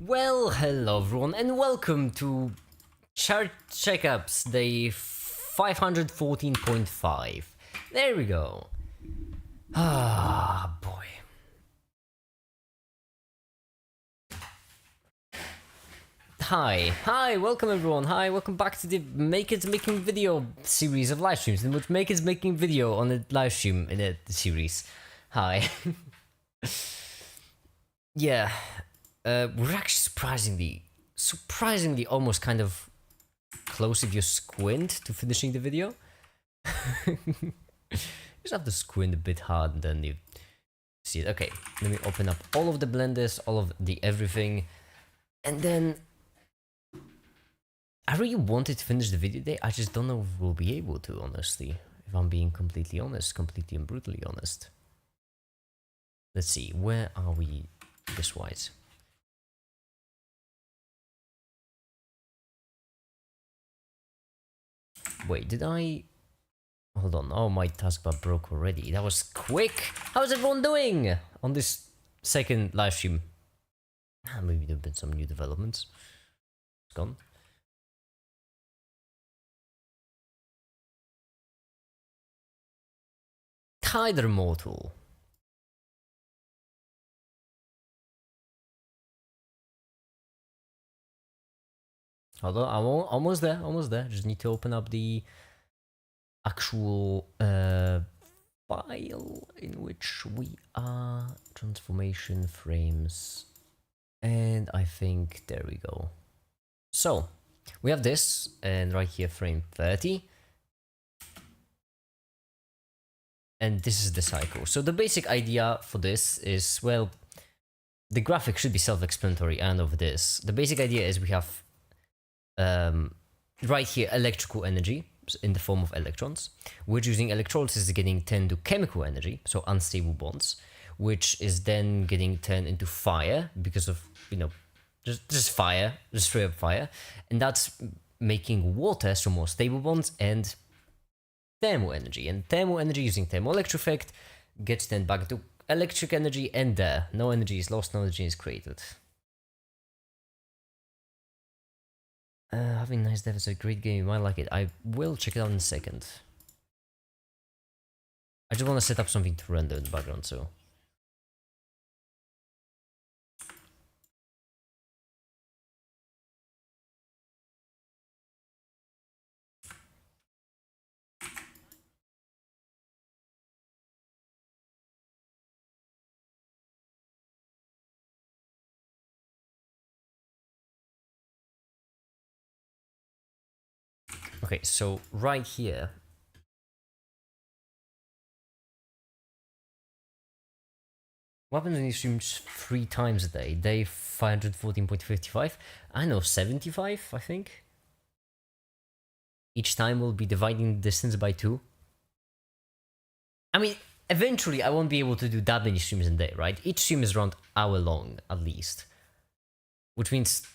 Well, hello everyone, and welcome to Chart Checkups Day 514.5. There we go. Ah, boy. Hi, welcome everyone. Hi, welcome back to the Make It Making Video series of live streams, in which Make It Making Video on a live stream in a series. Hi. Yeah, we're actually surprisingly almost kind of close if you squint to finishing the video. You just have to squint a bit hard and then you see it. Okay, let me open up all of the blenders, all of the everything, and then I really wanted to finish the video today. I just don't know if we'll be able to, honestly, if I'm being completely honest, completely and brutally honest. Let's see, where are we this wise? Wait, did I... Hold on, oh, my taskbar broke already. That was quick! How's everyone doing on this second live stream? Maybe there have been some new developments. It's gone. Kyler Mortal. Although I'm almost there, Just need to open up the actual file in which we are. Transformation frames. And I think there we go. So we have this, and right here frame 30. And this is the cycle. So the basic idea for this is, well, the graphic should be self-explanatory and of this. The basic idea is we have right here electrical energy in the form of electrons, which using electrolysis is getting turned to chemical energy, so unstable bonds, which is then getting turned into fire because of, you know, just fire, just straight up fire, and that's making water, so more stable bonds, and thermal energy. And thermal energy using thermoelectric effect gets turned back to electric energy, and there, no energy is lost, no energy is created. Having nice dev is a great game, you might like it. I will check it out in a second. I just want to set up something to render in the background, so... Okay, so right here... What happens when you stream 3 times a day? Day 514.55? I know, 75, I think? Each time we'll be dividing the distance by 2. I mean, eventually I won't be able to do that many streams in a day, right? Each stream is around hour long, at least. Which means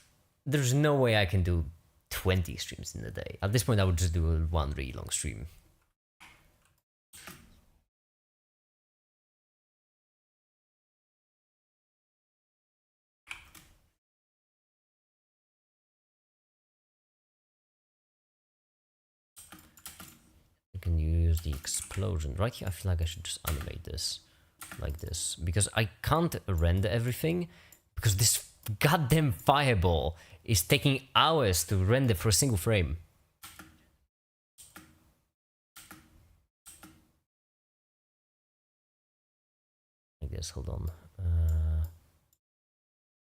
there's no way I can do 20 streams in a day. At this point I would just do one really long stream. I can use the explosion. Right here I feel like I should just animate this like this, because I can't render everything, because this goddamn fireball is taking hours to render for a single frame. I guess, hold on.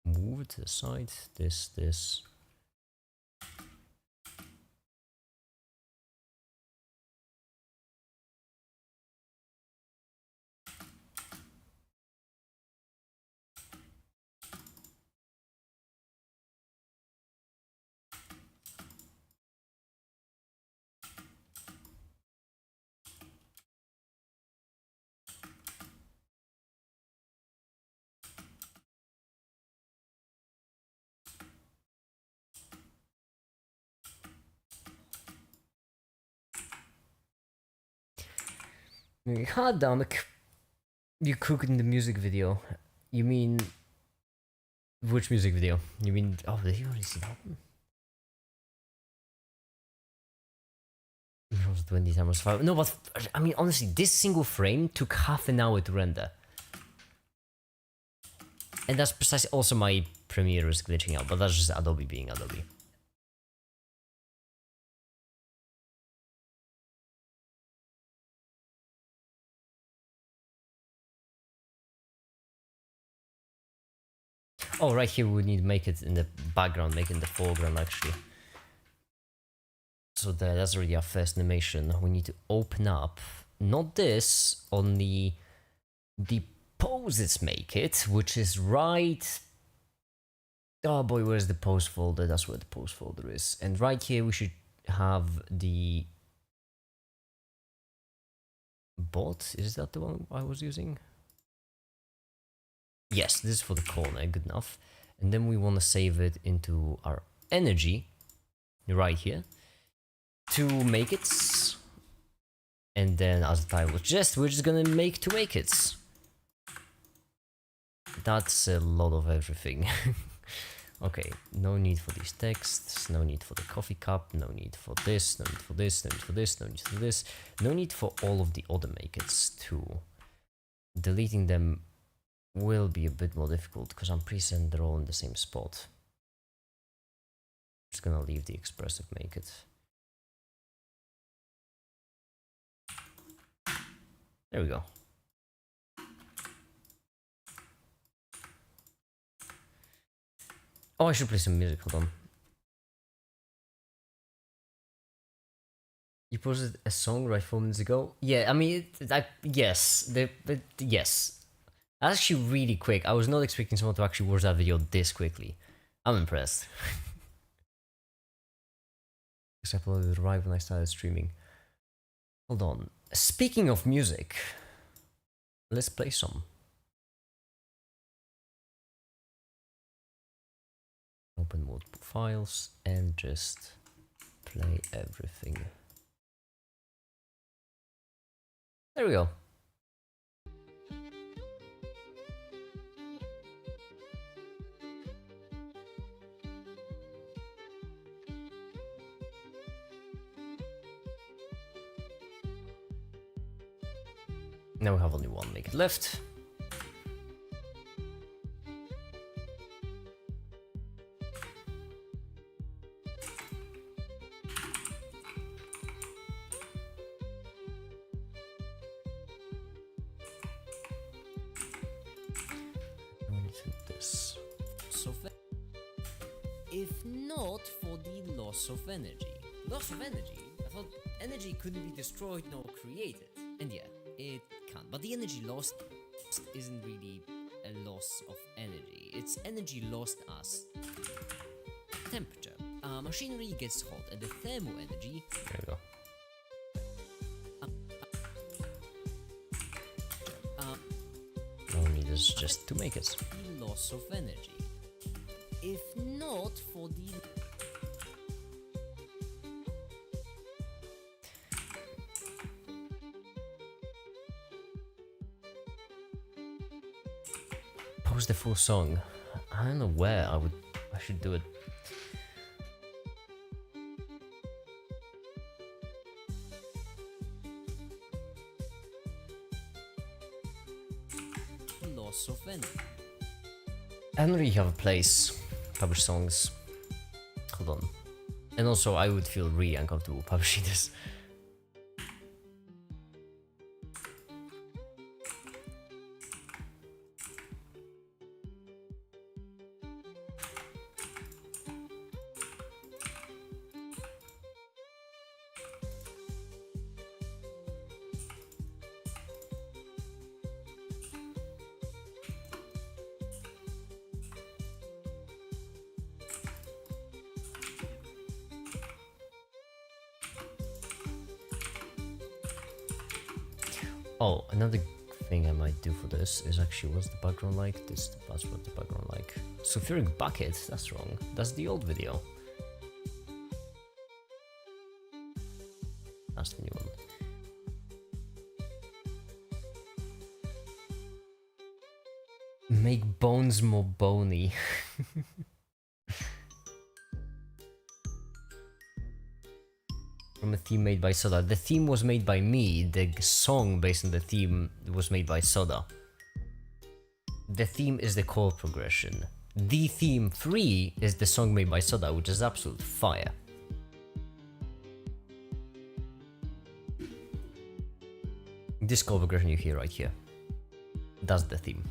Move it to the side, this. God damn it. You cooked in the music video. You mean Which music video? You mean? Oh, did you already see that one? 20 times 5. No, but I mean, honestly, this single frame took half an hour to render. And that's precisely also my Premiere is glitching out, but that's just Adobe being Adobe. Oh, right here we need to make it in the background, make it in the foreground actually. So that's already our first animation. We need to open up, not this, only the poses make it, which is right... Oh boy, where's the pose folder? That's where the pose folder is. And right here we should have the bot. Is that the one I was using? Yes, this is for the corner, good enough. And then we want to save it into our energy right here to make it. And then as the title suggests, we're just gonna make to make it. That's a lot of everything. Okay, no need for these texts, no need for the coffee cup, no need for this, no need for this, no need for this, no need for this, no need for all of the other make-its too. Deleting them will be a bit more difficult because I'm pretty certain they're all in the same spot. Just gonna leave the expressive make-it. There we go. Oh, I should play some music, hold on. You posted a song right 4 minutes ago? Yeah, I mean, yes, yes. That's actually really quick. I was not expecting someone to actually watch that video this quickly. I'm impressed. Because I uploaded it right when I started streaming. Hold on. Speaking of music, let's play some. Open multiple files and just play everything. There we go. Now we have only one make it left. This. If not for the loss of energy. Loss of energy? I thought energy couldn't be destroyed nor created. And yeah, it can't. But the energy lost isn't really a loss of energy. It's energy lost as temperature. Machinery gets hot and the thermal energy... There we go. All we need is just to make it. The loss of energy. If not for the... Post the full song. I don't know where I should do it. Loss of energy. I don't really have a place. Publish songs. Hold on. And also I would feel really uncomfortable publishing this. Oh, another thing I might do for this is actually, what's the background like? That's what the background like. Sulfuric bucket, that's wrong. That's the old video. That's the new one. Make bones more bony. From a theme made by Soda. The theme was made by me. The song based on the theme was made by Soda. The theme is the chord progression. The theme 3 is the song made by Soda, which is absolute fire. This chord progression you hear right here. That's the theme.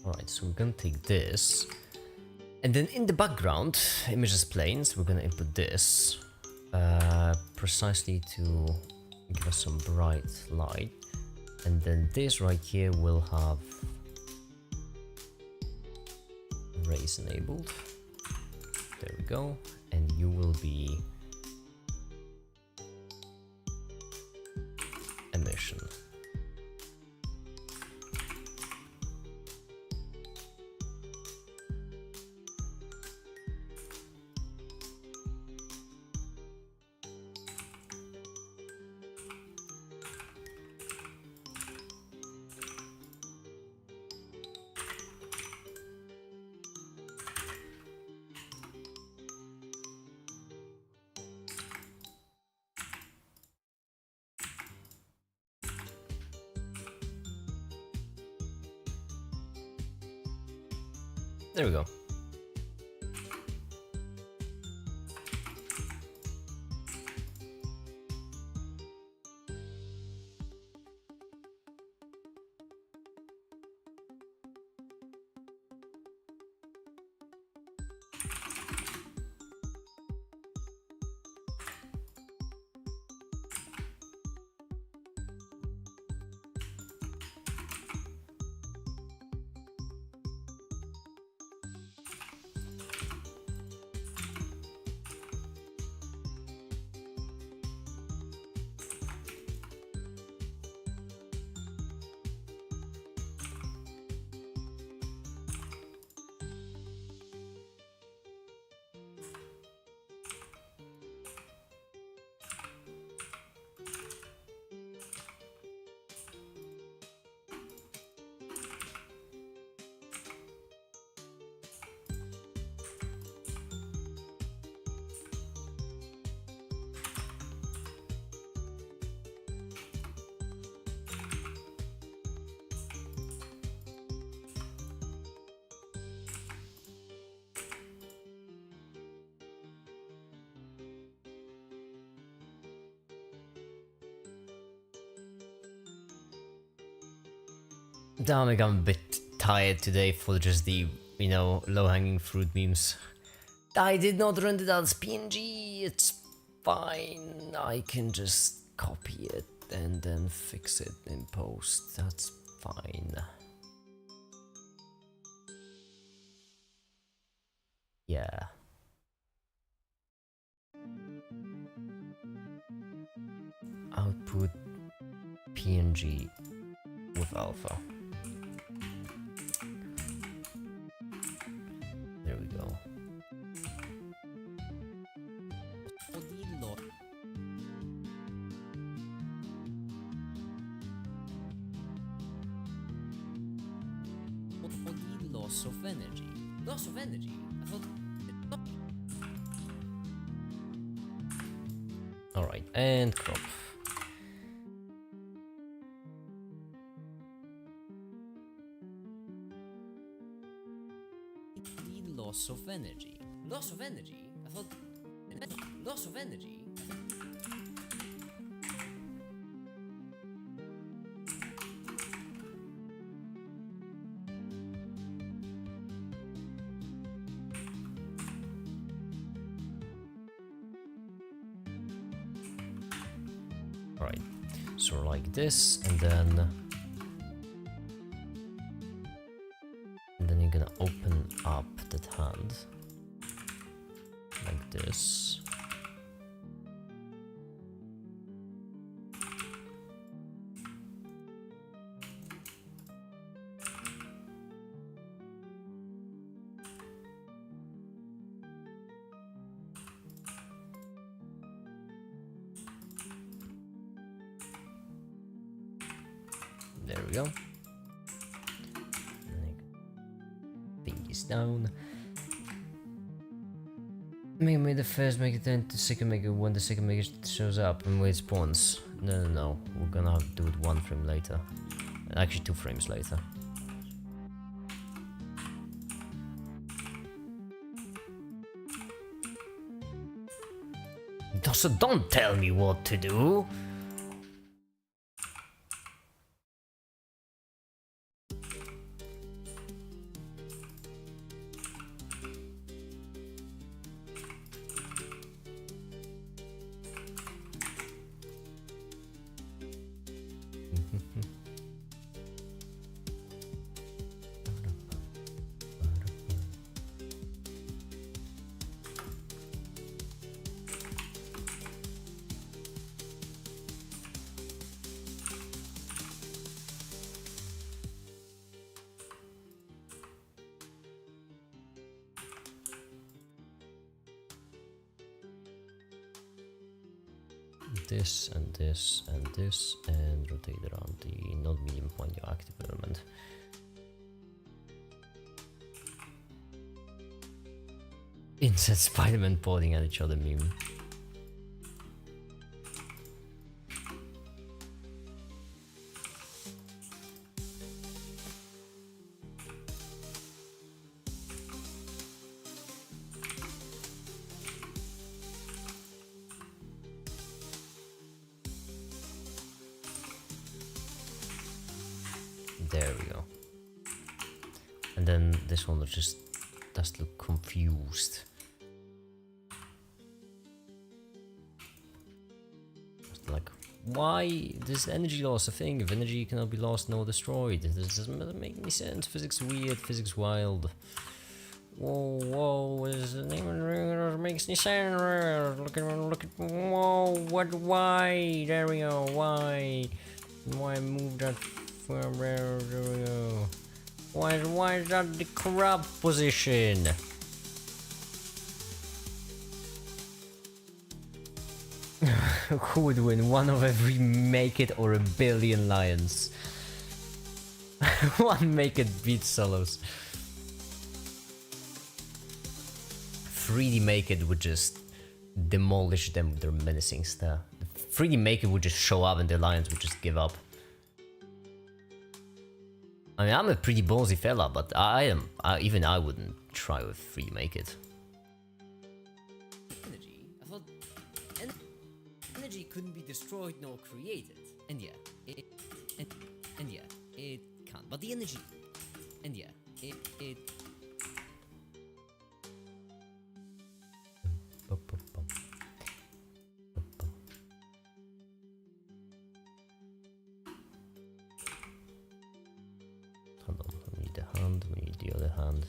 Alright, so we're gonna take this, and then in the background, images planes, we're gonna input this, precisely to give us some bright light, and then this right here will have raise enabled. There we go, and you will be emission. There we go. Damn, I'm a bit tired today for just the, low-hanging fruit memes. I did not render that as PNG, it's fine. I can just copy it and then fix it in post, that's fine. Yeah. Output PNG with alpha. There we go. Loss of energy. Loss of energy? I thought... Alright, and crop. Loss of energy. Loss of energy? I thought... Loss of energy? Alright, so like this, and then you're gonna open up that hand like this, There we go. Thing is down. Make the first make it then the second make it when the second make it shows up and when it spawns. No. We're gonna have to do it 1 frame later. Actually 2 frames later. So don't tell me what to do! This and this and this and rotate around the not medium point your active element. Insert Spider-Man pointing at each other meme. There we go. And then this one just does look confused. Just like, why is energy loss a thing? If energy cannot be lost nor destroyed, this doesn't make any sense. Physics weird, physics wild. Whoa, is the name of the ring makes any sense? Look at, whoa, what, why? There we go, why? Why move that? There we go. Why is that the corrupt position? Who would win? One of every Make It or a billion lions? One Make It beats solos. 3D Make It would just demolish them with their menacing stare. 3D Make It would just show up and the lions would just give up. I mean, I'm a pretty ballsy fella, but even I wouldn't try with 3D Make It. Energy? I thought energy couldn't be destroyed nor created. And yeah, it can't. But the energy, and yeah, it. Hold on, we need the hand, we need the other hand.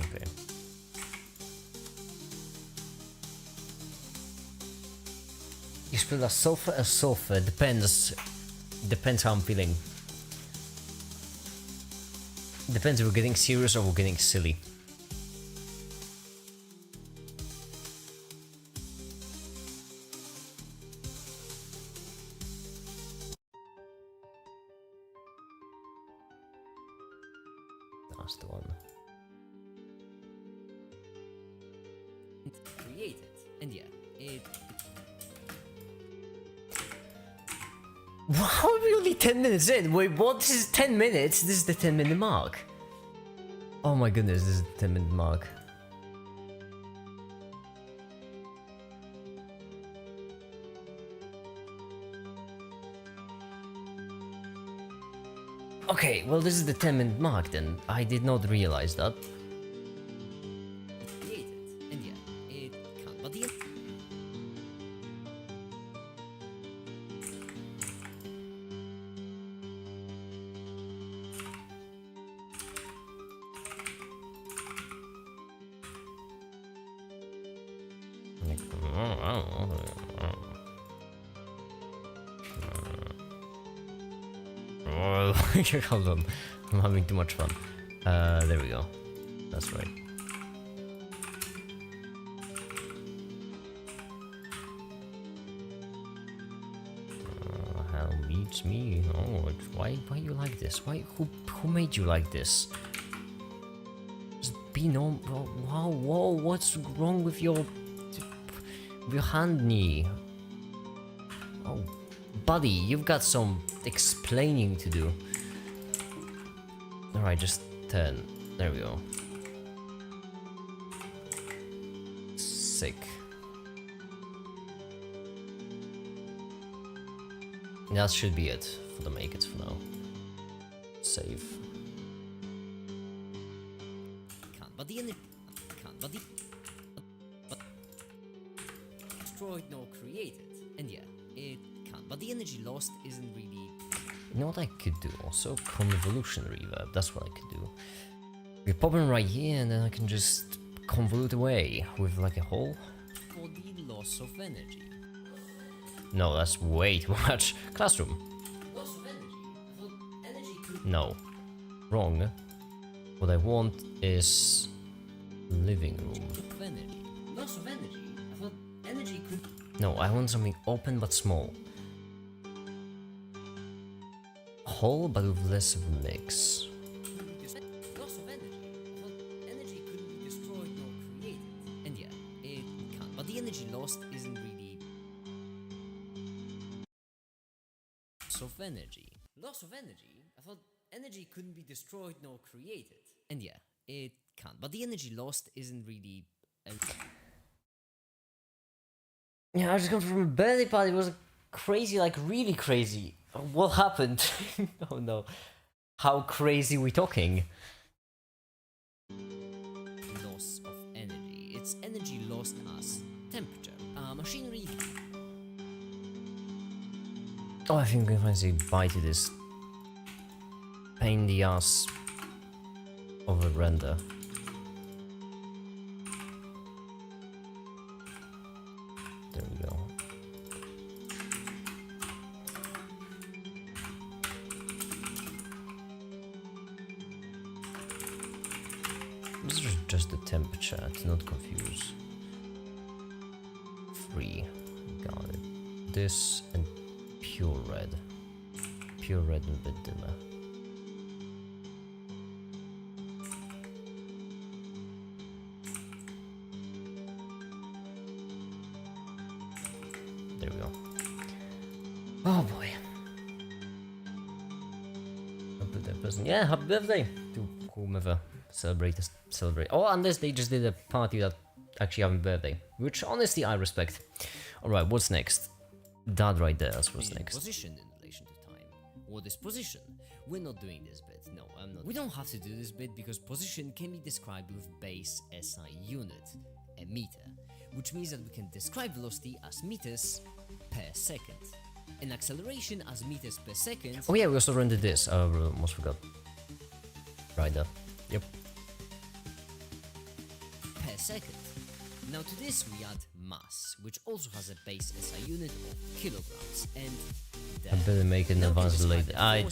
Okay. You spell a sulfur, depends how I'm feeling. Depends if we're getting serious or we're getting silly. That's the one. Created, and yeah, it. How are we only 10 minutes in? Wait, what? This is 10 minutes? This is the 10-minute mark. Oh my goodness, this is the 10-minute mark. Okay, well, this is the 10-minute mark then. I did not realize that. And yeah, it can't. But the Hold on, I'm having too much fun. There we go. That's right. Hell beats me. Oh, why you like this? Who made you like this? Just be normal. Whoa, what's wrong with your hand knee? Oh, buddy, you've got some explaining to do. Alright, just turn. There we go. Sick. That should be it for the make it for now. Save. Can't, but the destroyed nor created. And yeah, it can't. But the energy lost isn't really. You know what I could do also? Convolution reverb. That's what I could do. We pop in right here, and then I can just convolute away with like a hole. For the loss of energy. No, that's way too much. Classroom. Loss of energy. I thought energy could... No. Wrong. What I want is living room. Energy. Loss of energy. I thought energy could... No, I want something open but small. Whole but with less of a mix. Loss of energy. I thought energy couldn't be destroyed nor created. And yeah, it can't. But the energy lost isn't really... of energy. Loss of energy? I thought energy couldn't be destroyed nor created. And yeah, it can't. But the energy lost isn't really... Yeah, I just come from a birthday party. It was crazy, like really crazy. What happened? Oh no. How crazy we talking? Loss of energy. It's energy lost as temperature. Machinery... Oh, I think we can finally buy to this pain in the ass of a render. There we go. This is just the temperature, to not confuse. 3. Got it. This and pure red and a bit dimmer. There we go. Oh boy. Happy birthday present. Yeah, happy birthday to whomever celebrate. Oh, unless they just did a party that actually having birthday, which honestly I respect. Alright, what's next? That right there, that's what's next. Position in relation to time. What is position? We're not doing this bit. No, I'm not. We don't have to do this bit because position can be described with base SI unit, a meter, which means that we can describe velocity as meters per second, and acceleration as meters per second. Oh yeah, we also rendered this. I almost forgot. Right there. Yep. Per second. Now to this we add mass, which also has a base SI unit of kilograms, and I better make an advanced later. I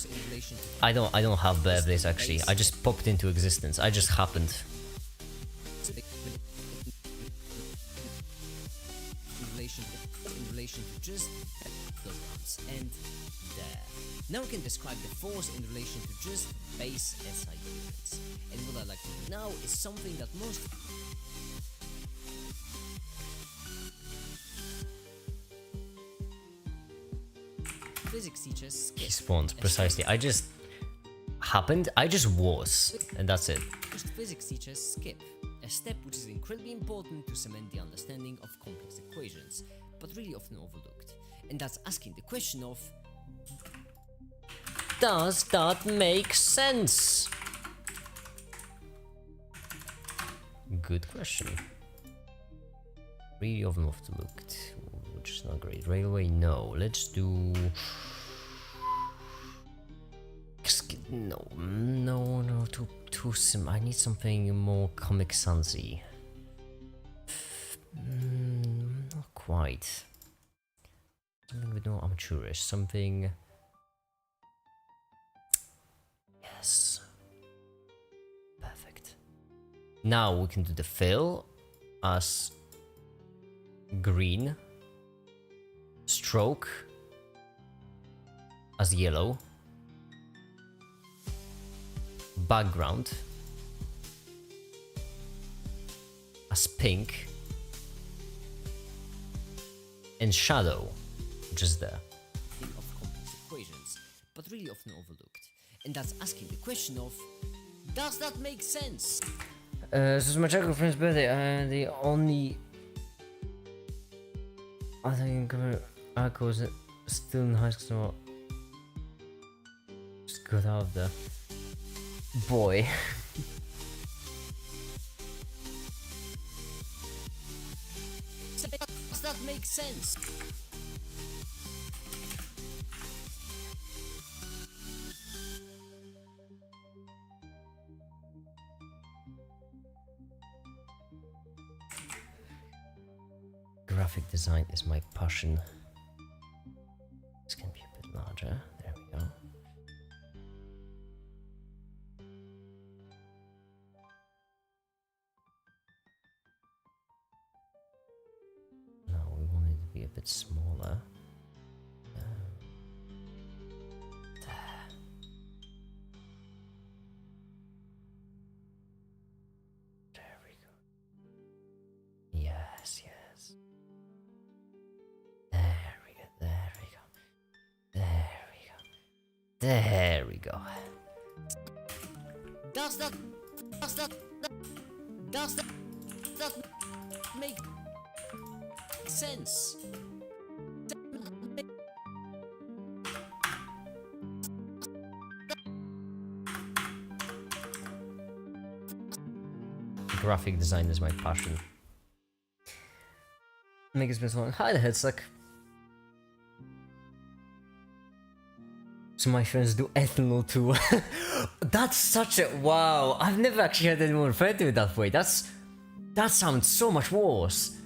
don't have birthdays actually. I just popped into existence. I just happened. In relation to just kilograms, and there. Now we can describe the force in relation to just base SI units. And what I'd like to do now is something that most physics teachers skip. He spawned, precisely. I just happened, I just was, and that's it. Most physics teachers skip, a step which is incredibly important to cement the understanding of complex equations, but really often overlooked. And that's asking the question of, does that make sense? Good question. Really often overlooked, which is not great. Railway, no. Let's do... No, too sim. I need something more Comic Sans-y. Not quite. Something a bit more amateurish. Something... Yes. Perfect. Now we can do the fill as green. Stroke as yellow. Background as pink. And shadow, which is there. Think of complex equations, but really often overlooked. And that's asking the question of, does that make sense? This is my Checkup friend's birthday. The only... I think I was still in high school, so just got out of there. Boy. Does that make sense? Graphic design is my passion. This can be a bit larger. There we go. No, we want it to be a bit smaller. There. There we go. Yes, yes. There we go, there we go. There we go. There we go. Does that make sense? Graphic design is my passion. Makes me so hi the headsuck. So my friends do ethanol too. That's such a wow. I've never actually heard anyone refer to it that way. That sounds so much worse.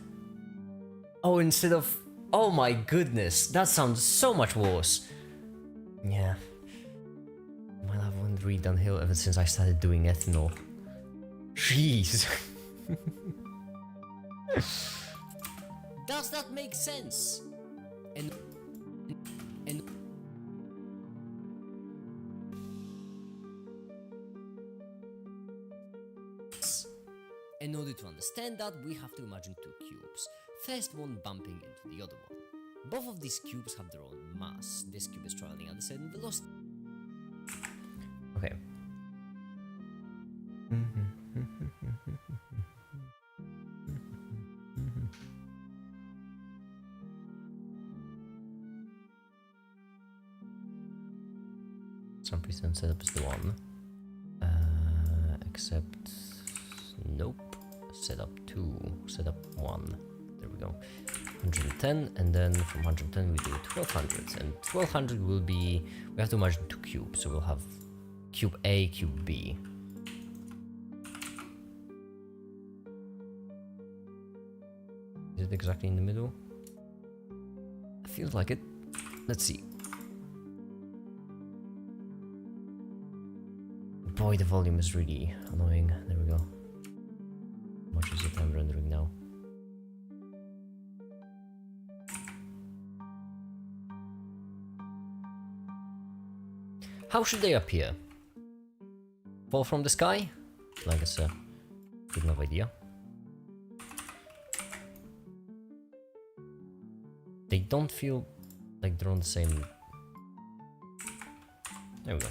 Oh, instead of oh my goodness, that sounds so much worse. Yeah. My life went really downhill ever since I started doing ethanol. Jeez. Does that make sense? And in order to understand that, we have to imagine two cubes. First one bumping into the other one. Both of these cubes have their own mass. This cube is traveling at a certain velocity. Okay. Some percent setup is the one. Except nope. Setup 2, setup 1. There we go. 110, and then from 110 we do 1200, and 1200 will be, we have to imagine two cubes, so we'll have cube A, cube B. Is it exactly in the middle? I feel like it. Let's see. Boy, the volume is really annoying. There we go. How much is it I'm rendering now? How should they appear? Fall from the sky? I guess good enough idea. They don't feel like they're on the same... There we go.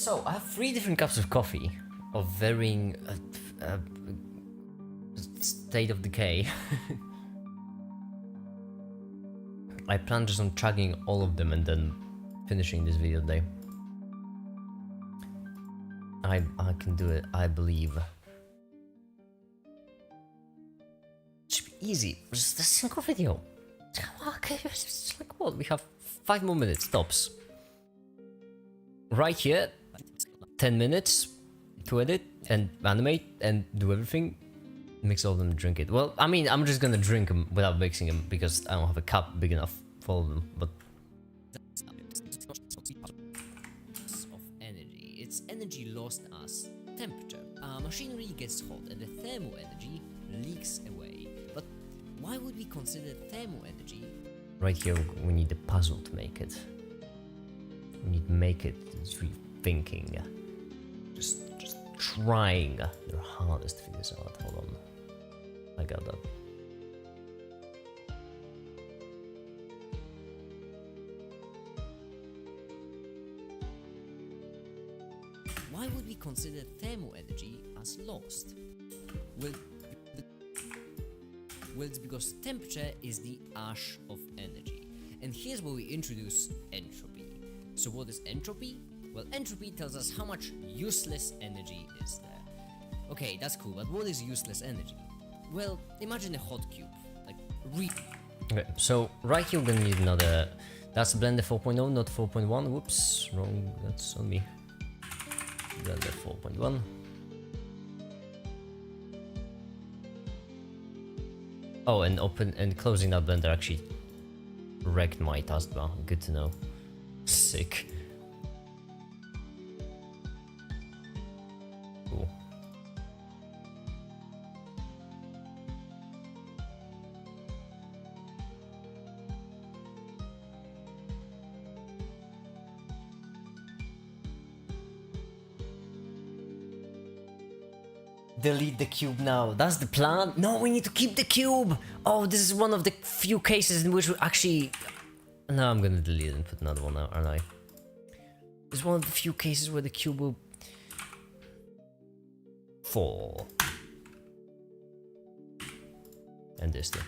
So, I have 3 different cups of coffee of varying state of decay. I plan just on chugging all of them and then finishing this video today. I can do it, I believe. It should be easy, just a single video. Okay, it's like what? We have 5 more minutes, tops. Right here, 10 minutes to edit and animate and do everything. Mix all of them and drink it. Well, I mean, I'm just gonna drink them without mixing them because I don't have a cup big enough for all of them, but... of energy. It's energy lost as temperature. Machinery gets hot and the thermal energy leaks away. But why would we consider thermal energy? Right here, we need a puzzle to make it. We need to make it through thinking. Just trying their hardest to figure this out. Hold on. I got that. Why would we consider thermal energy as lost? Well, it's because temperature is the ash of energy. And here's where we introduce entropy. So what is entropy? Well, entropy tells us how much useless energy is there. Okay, that's cool, but what is useless energy? Well, imagine a hot cube, like Okay, so right here we're gonna need another... That's Blender 4.0, not 4.1. Whoops, wrong, that's on me. Blender 4.1. Oh, and open and closing that Blender actually wrecked my taskbar. Good to know. Sick. Cool. Delete the cube now. That's the plan? No, we need to keep the cube! Oh, this is one of the few cases in which we actually... No, I'm gonna delete it and put another one now, aren't I? It's one of the few cases where the cube will... fall. And this too.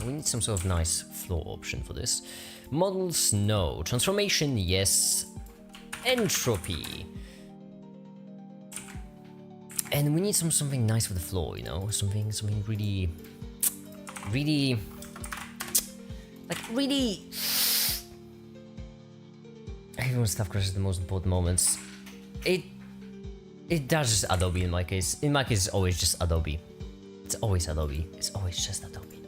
We need some sort of nice floor option for this. Models, no. Transformation, yes. Entropy. And we need something nice for the floor, you know? Something really... Like, really... I hate when stuff crashes at the most important moments. It does just Adobe in my case. In my case, it's always just Adobe. It's always Adobe. It's always just Adobe.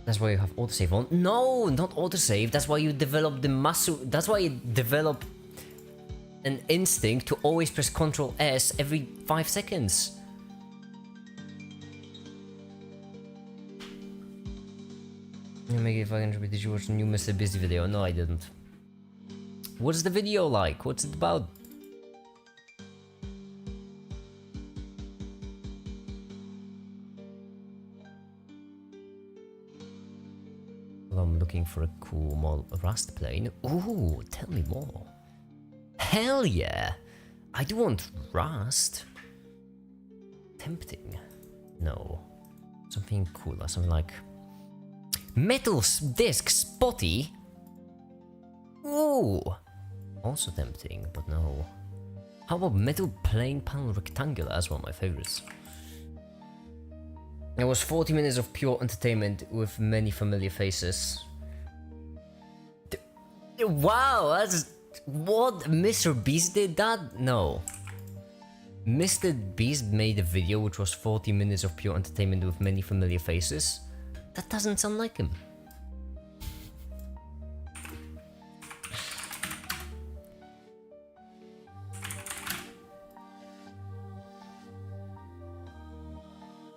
That's why you have autosave on. No, not autosave. That's why you develop the muscle. That's why you develop an instinct to always press Ctrl S every 5 seconds. Maybe if I can repeat, did you watch the new Mr. Busy video? No, I didn't. What's the video like? What's it about? Well, I'm looking for a cool model Rust plane. Ooh, tell me more. Hell yeah! I do want Rust. Tempting. No. Something cooler, something like... Metal disc spotty? Ooh! Also tempting, but no. How about metal plane panel rectangular? That's one of my favorites. It was 40 minutes of pure entertainment with many familiar faces. Wow, that's... What? Mr. Beast did that? No. Mr. Beast made a video which was 40 minutes of pure entertainment with many familiar faces? That doesn't sound like him.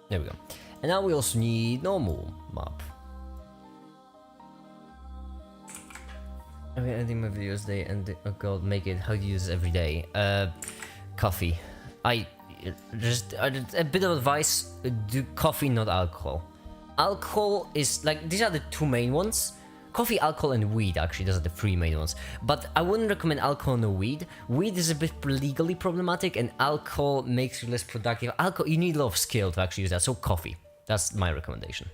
There we go. And now we also need normal map. I'm editing my videos today and oh god, make it. How do you use it every day? Coffee. Just a bit of advice: do coffee, not alcohol. Alcohol is like these are the two main ones. coffee, alcohol, and weed. Actually, those are the three main ones. But I wouldn't recommend alcohol or weed. Weed is a bit legally problematic, and alcohol makes you less productive. Alcohol, you need a lot of skill to actually use that. So coffee, that's my recommendation.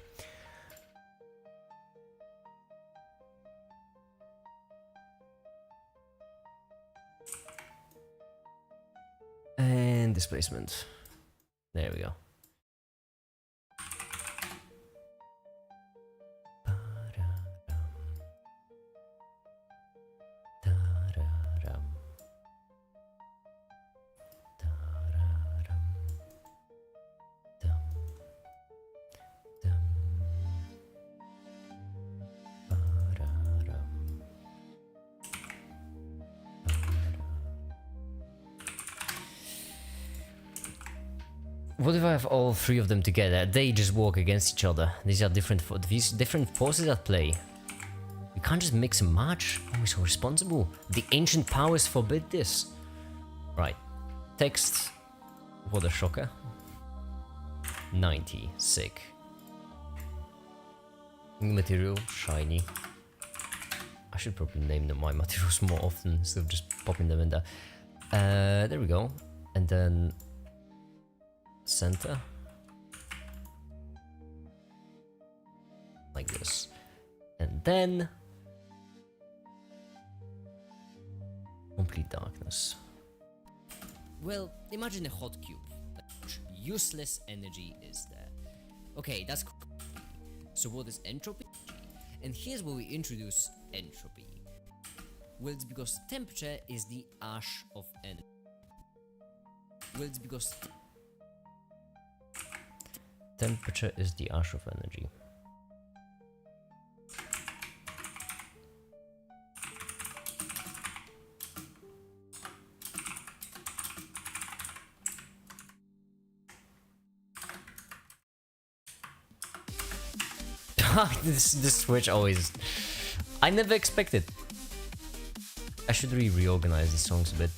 And displacement. There we go. What if I have all three of them together? They just work against each other. These are different forces at play. You can't just mix and match. Oh, we're so responsible. The ancient powers forbid this. Right. Text. What a shocker. 90. Sick. New material. Shiny. I should probably name them my materials more often instead of just popping them in there. There we go. And then center. Like this. And then complete darkness. Well, imagine a hot cube. Useless energy is there. Okay, that's cool. So what is entropy? And here's where we introduce entropy. Well, it's because temperature is the ash of energy. Well, it's because temperature is the ash of energy. this switch always... I never expected. I should reorganize these songs a bit.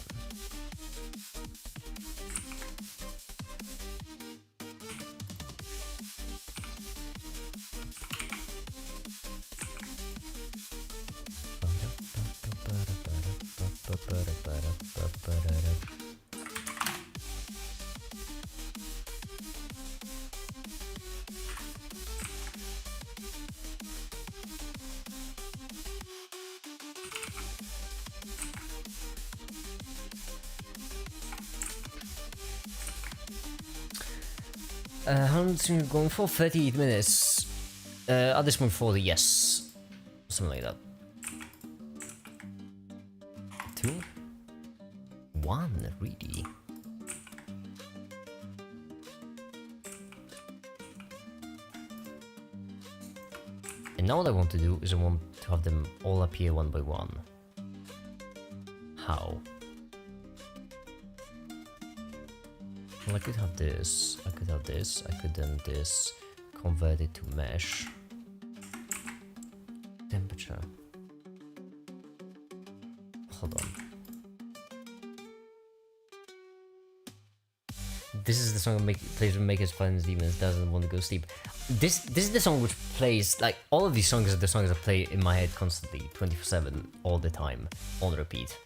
How long is it going for? 38 minutes. At this point 40, yes. Something like that. 2? 1, really? And now what I want to do is I want to have them all appear one by one. How? Well, I could have this, I could have this, I could then this, convert it to mesh. Temperature. Hold on. This is the song that plays when Makers finds demons, doesn't want to go sleep. This is the song which plays, like, all of these songs are the songs that play in my head constantly, 24/7, all the time, on repeat.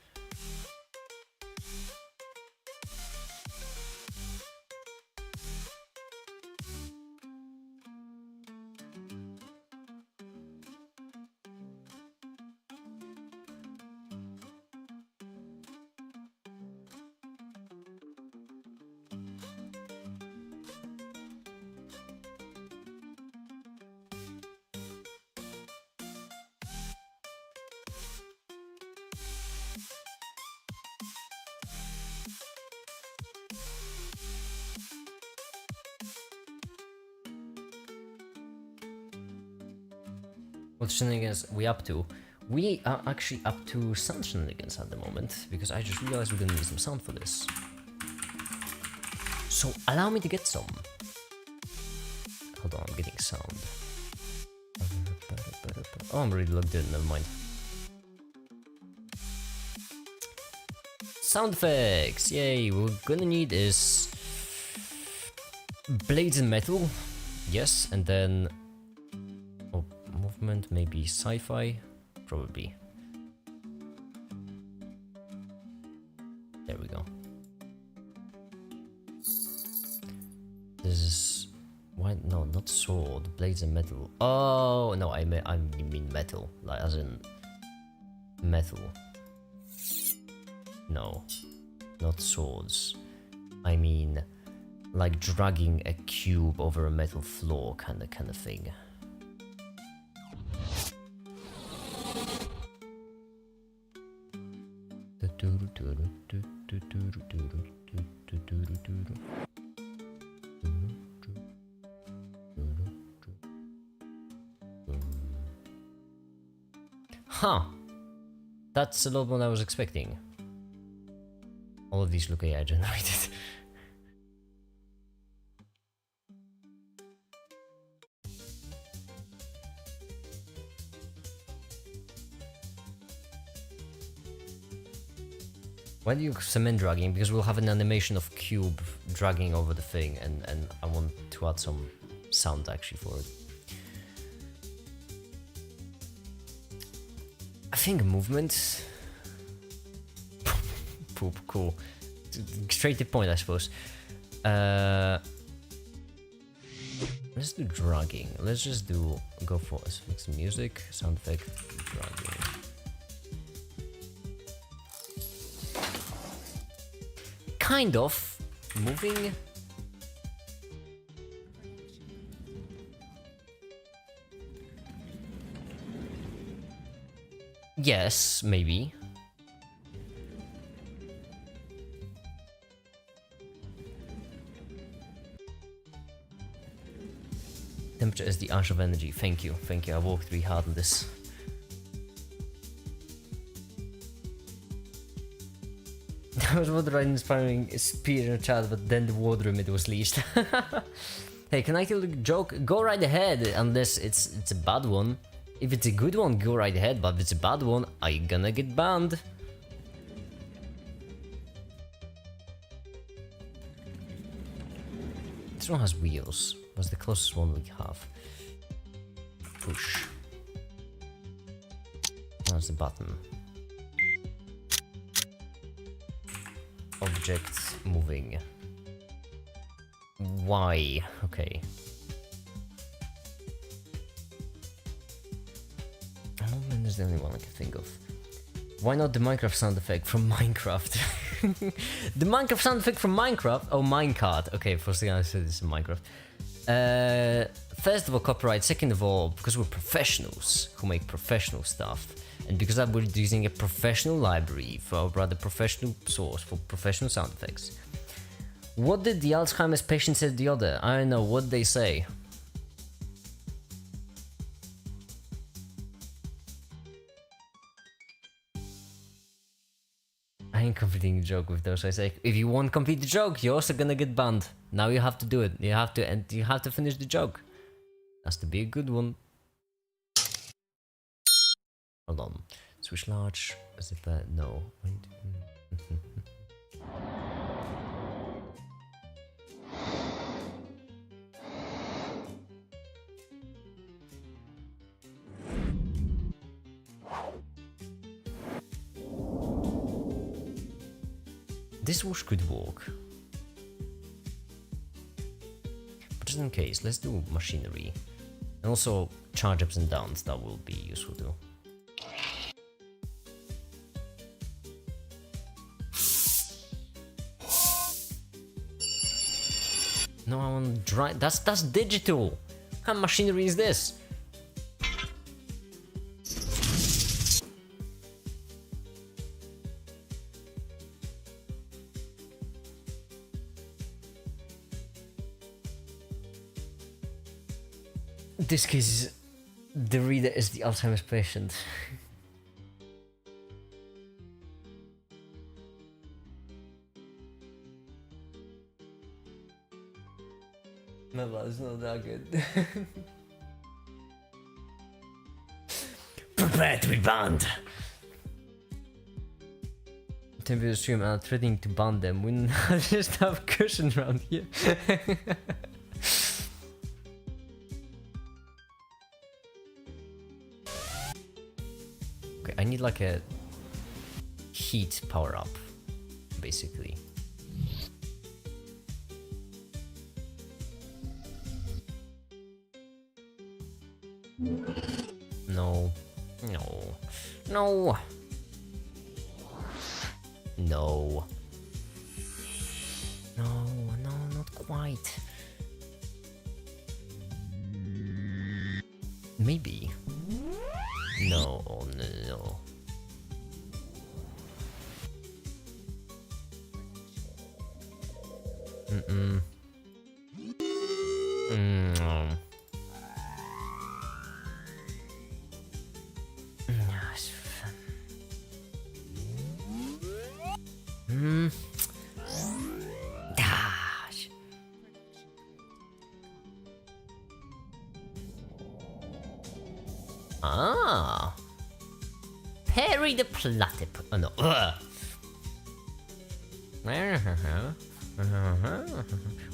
What shenanigans we up to? We are actually up to sound shenanigans at the moment, because I just realized we're gonna need some sound for this. So allow me to get some. Hold on, I'm getting sound. Oh, I'm really logged in, never mind. Sound effects! Yay, what we're gonna need is blades and metal. Yes, and then environment, maybe sci-fi, probably. There we go. This is why no, not sword, blades and metal. Oh no, I mean metal, like as in metal. No, not swords. I mean like dragging a cube over a metal floor, kind of thing. Huh. That's a lot more than I was expecting. All of these look AI generated. Why do you cement dragging? Because we'll have an animation of cube dragging over the thing, and I want to add some sound actually for it. I think movement. Poop, cool. Straight to the point, I suppose. Let's do dragging. Let's just go for fix music, sound effect, dragging. Kind of moving. Yes, maybe. Temperature is the ash of energy. Thank you, thank you. I worked really hard on this. I was about to write an inspiring speech in the chat, but then the word limit was leashed. Hey, can I tell a joke? Go right ahead, unless it's a bad one. If it's a good one, go right ahead, but if it's a bad one, I'm gonna get banned. This one has wheels. What's the closest one we have? Push. That's the button. Objects moving. Y. Okay. Movement is the only one I can think of. Why not the Minecraft sound effect from Minecraft? The Minecraft sound effect from Minecraft? Oh, minecart. Okay, first thing I said is Minecraft. First of all, copyright. Second of all, because we're professionals who make professional stuff, and because we're using a professional library for a rather professional source for professional sound effects. What did the Alzheimer's patient say to the other? I don't know. What did they say? I ain't completing the joke with those. I say, if you won't complete the joke, you're also gonna get banned. Now you have to do it. You have to finish the joke. Has to be a good one. Hold on. Switch large. Zipper. No. This wash could work. But just in case, let's do machinery. And also charge ups and downs, that will be useful too. No, I want to dry. That's digital. What kind of machinery is this? This case, the reader is the Alzheimer's patient. No, that's not that good. Prepare to be banned! Temporary stream and threatening to ban them. We just have cushion around here. need like a heat power up, basically. No, no, no, no, no, no, not quite. Maybe. No, no, no. Mm-mm. Mm. Hmm. Gosh. Ah. Perry the platypus. Oh no.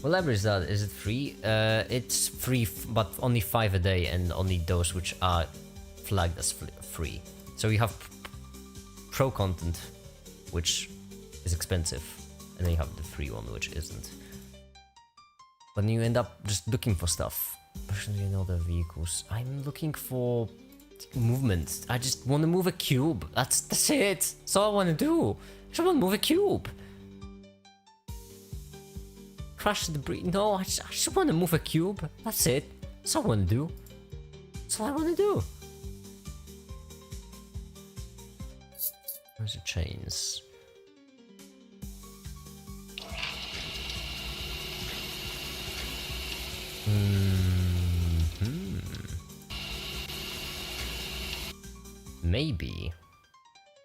What library is that? Is it free? It's free, but only 5 a day, and only those which are flagged as free. So you have pro content, which is expensive, and then you have the free one, which isn't. But then you end up just looking for stuff, especially in other vehicles. I'm looking for movement. I just want to move a cube. That's it. That's all I want to do. I just want to move a cube. Crush the debris. No, I just want to move a cube. That's it. That's all I want to do. That's all I want to do. Where's the chains? Maybe.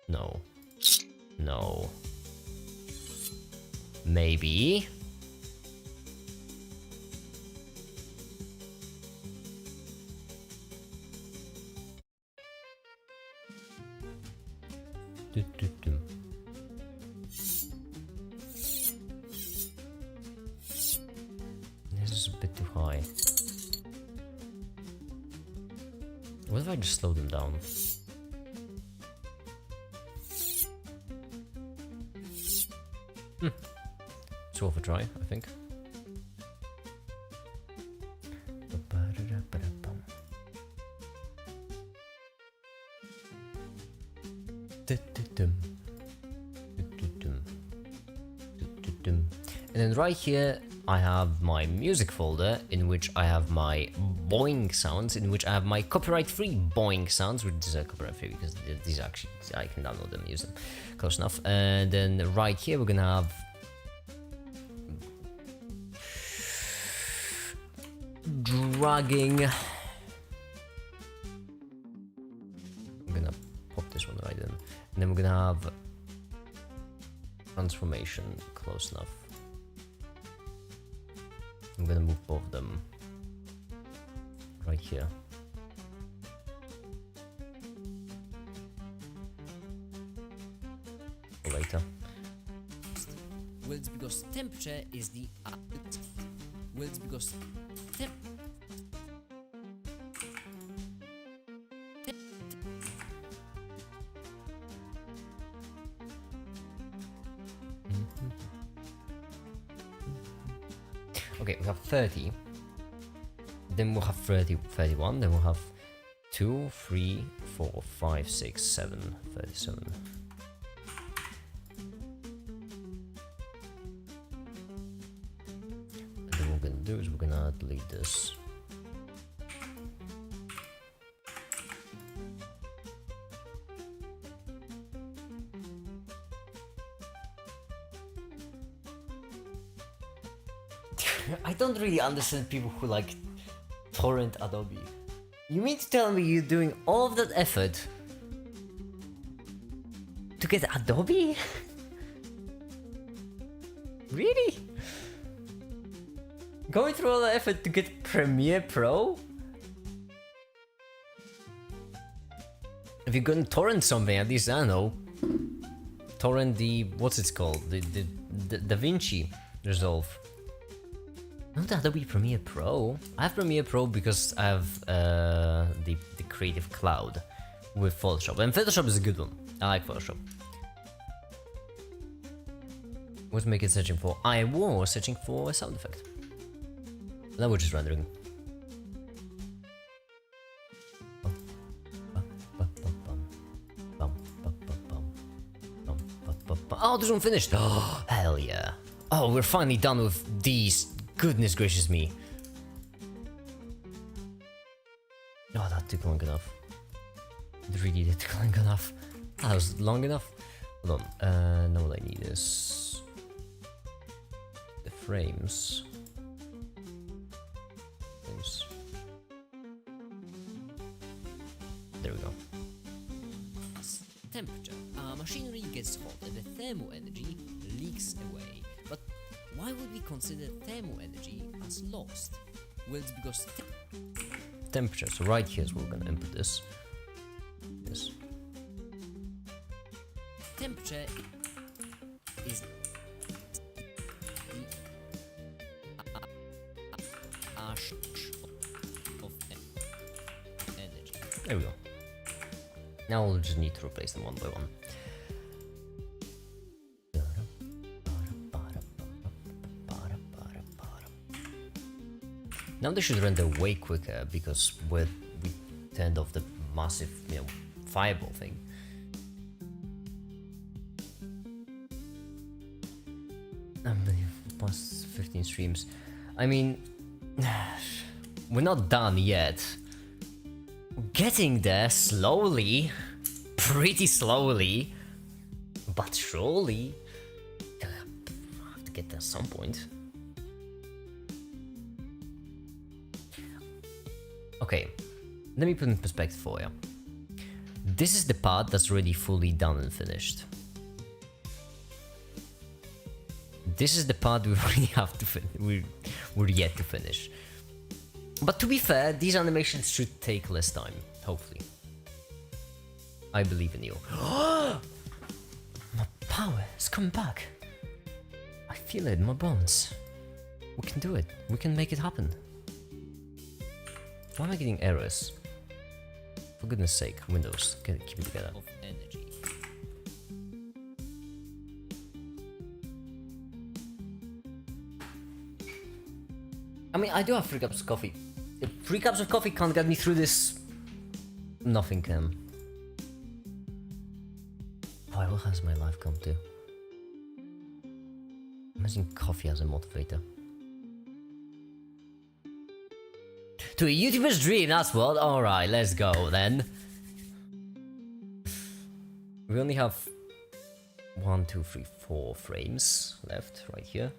No. No. Maybe. This is a bit too high. What if I just slow them down? It's worth a try, I think. And then right here I have my music folder, in which I have my boing sounds, in which I have my copyright-free boing sounds, which is copyright-free because these are actually, I can download them, use them, close enough. And then right here we're gonna have dragging. I'm gonna pop this one right in, and then we're gonna have transformation, close enough. I'm gonna move both of them right here. For later. Well, it's because temperature is the well, it's because Okay, we have 30. Then we'll have 30, 31. Then we'll have 2, 3, 4, 5, 6, 7, 37. And then what we're gonna do is we're gonna delete this. I don't really understand people who like torrent Adobe. You mean to tell me you're doing all of that effort to get Adobe? Really? Going through all the effort to get Premiere Pro? If you're gonna torrent something, at least I don't know. Torrent the, what's it called? The DaVinci Resolve. Not Adobe Premiere Pro. I have Premiere Pro because I have the Creative Cloud, with Photoshop, and Photoshop is a good one. I like Photoshop. What make it searching for? I was searching for a sound effect. Now we're just rendering. Oh, this one finished! Oh, hell yeah. Oh, we're finally done with these. Goodness gracious me. Oh, that took long enough. It really did take long enough. That was long enough. Hold on. Now what I need is the frames. There we go. Temperature. Our machinery gets hot and the thermal energy leaks away. But why would we consider thermal energy as lost? Well, it's because Temperature. So right here is where we're gonna input this. Yes. temperature is ash of energy. There we go. Now we'll just need to replace them one by one. Now they should render way quicker because we turned off the massive, fireball thing. I believe plus 15 streams. I mean, we're not done yet. We're getting there slowly, pretty slowly, but surely. I have to get there at some point. Okay, let me put in perspective for you. This is the part that's already fully done and finished. This is the part we really have to finish. We're yet to finish. But to be fair, these animations should take less time, hopefully. I believe in you. My power is coming back. I feel it in my bones. We can do it. We can make it happen. Why am I getting errors? For goodness sake, Windows, keep it together. Of energy. I mean, I do have 3 cups of coffee. If 3 cups of coffee can't get me through this, nothing can. Oh, what has my life come to? I'm using coffee as a motivator. To a YouTuber's dream, that's what? Alright, let's go then. We only have 1, 2, 3, 4 frames left right here.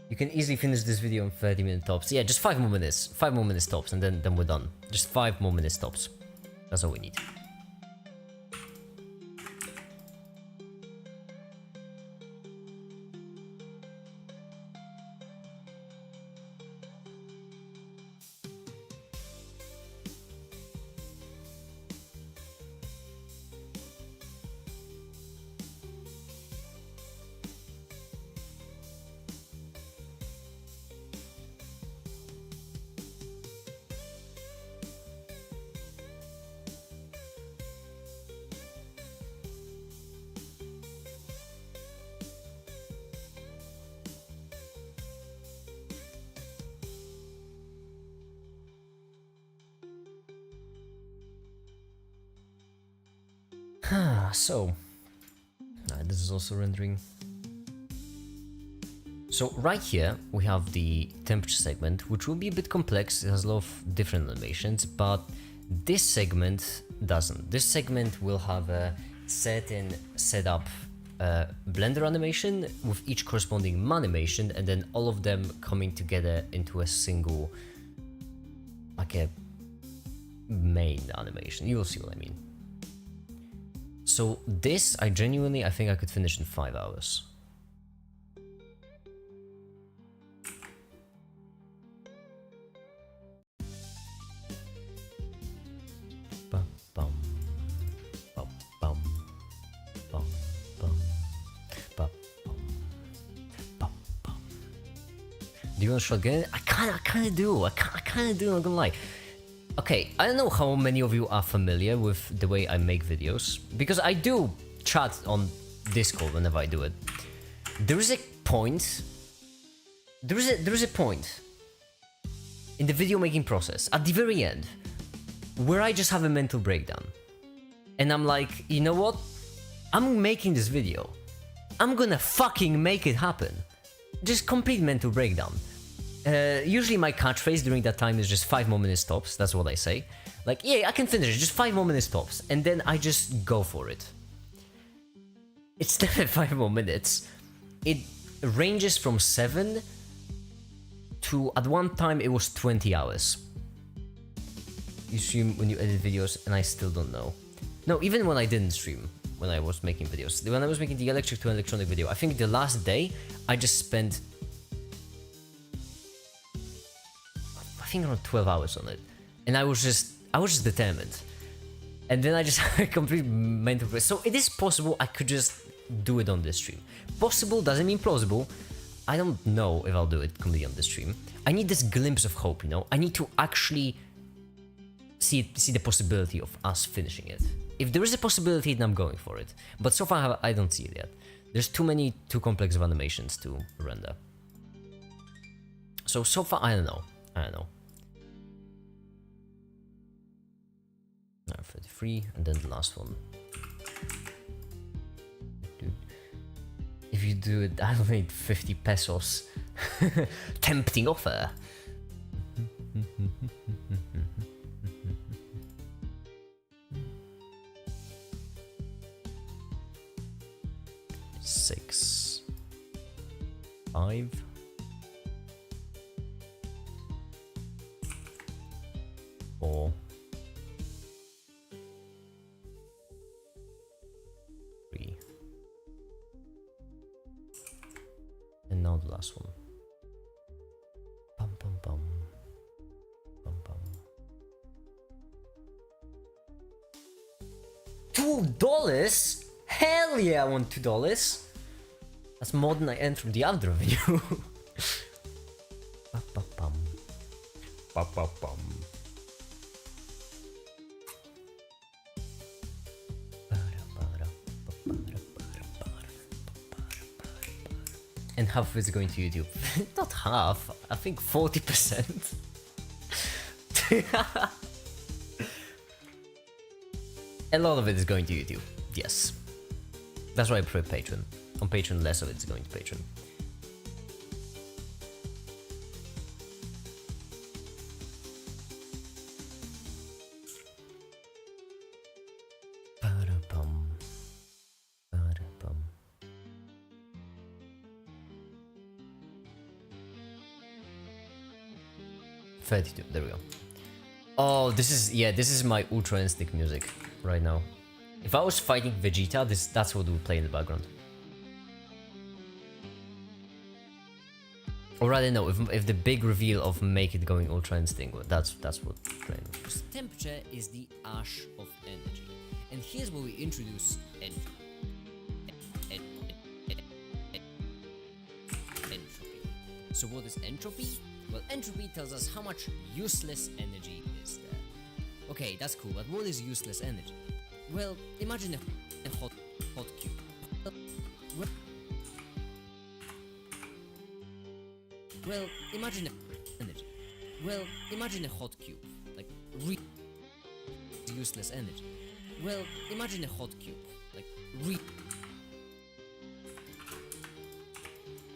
You can easily finish this video in 30-minute tops. Yeah, just 5 more minutes. 5 more minutes tops, and then we're done. Just 5 more minutes tops. That's all we need. So, this is also rendering. So right here we have the temperature segment, which will be a bit complex. It has a lot of different animations, but this segment doesn't. This segment will have a certain setup Blender animation with each corresponding animation, and then all of them coming together into a single, like a main animation. You will see what I mean. So this, I think I could finish in 5 hours. Bum, bum, bum, bum, bum, bum, bum, bum, bum. Do you want a shotgun? I kind of do. I kind of do. Not gonna lie. Okay, I don't know how many of you are familiar with the way I make videos, because I do chat on Discord whenever I do it. There is a point. There is a point in the video making process at the very end where I just have a mental breakdown, and I'm like, you know what? I'm making this video. I'm gonna fucking make it happen. Just complete mental breakdown. Usually my catchphrase during that time is just 5 more minutes tops. That's what I say. Like, yeah, I can finish it, just 5 more minutes tops. And then I just go for it. It's never 5 more minutes. It ranges from 7 to, at one time, it was 20 hours. You stream when you edit videos, and I still don't know. No, even when I didn't stream, when I was making videos. When I was making the electric to electronic video, I think the last day, I just spent, I think, around 12 hours on it. And I was just determined. And then I just had a complete mental break. So it is possible I could just do it on this stream. Possible doesn't mean plausible. I don't know if I'll do it completely on this stream. I need this glimpse of hope, you know? I need to actually see the possibility of us finishing it. If there is a possibility, then I'm going for it. But so far, I don't see it yet. There's too complex of animations to render. So far, I don't know. Now 33, and then the last one. Dude. If you do it, I'll need 50 pesos. Tempting offer. Six, 5, 4, 3, and now the last one. Bum bum bum, bum bum. $2? Hell yeah, I want $2. That's more than I earned from the other video. Ba-ba-bum. Ba-ba-bum. And half of it's going to YouTube. Not half, I think 40%. A lot of it is going to YouTube, yes. That's why I prefer Patreon. On Patreon, less of it's going to Patreon. Ba-da-bum. Ba-da-bum. $32, there we go. Oh, this is my Ultra Instinct music right now. If I was fighting Vegeta, that's what would play in the background. Or rather, no, if the big reveal of Make It going Ultra Instinct, that's what playing. Temperature is the ash of energy. And here's where we introduce entropy. So what is entropy? Well, entropy tells us how much useless energy is there. Okay, that's cool, but what is useless energy? Well, imagine a hot cube. Well, imagine energy. Well, imagine a hot cube, like useless energy. Well, imagine a hot cube, like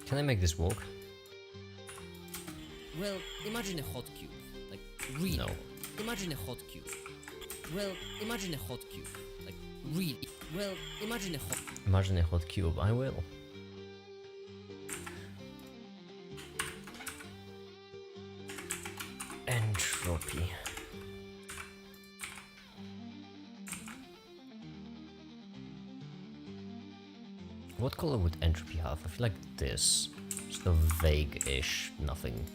Can I make this work? Well, imagine a hot cube, like No. Imagine a hot cube. Well, imagine a hot cube, like really. Well, imagine a hot. Imagine a hot cube. I will. Entropy. What color would entropy have? I feel like this. Just a vague-ish nothing.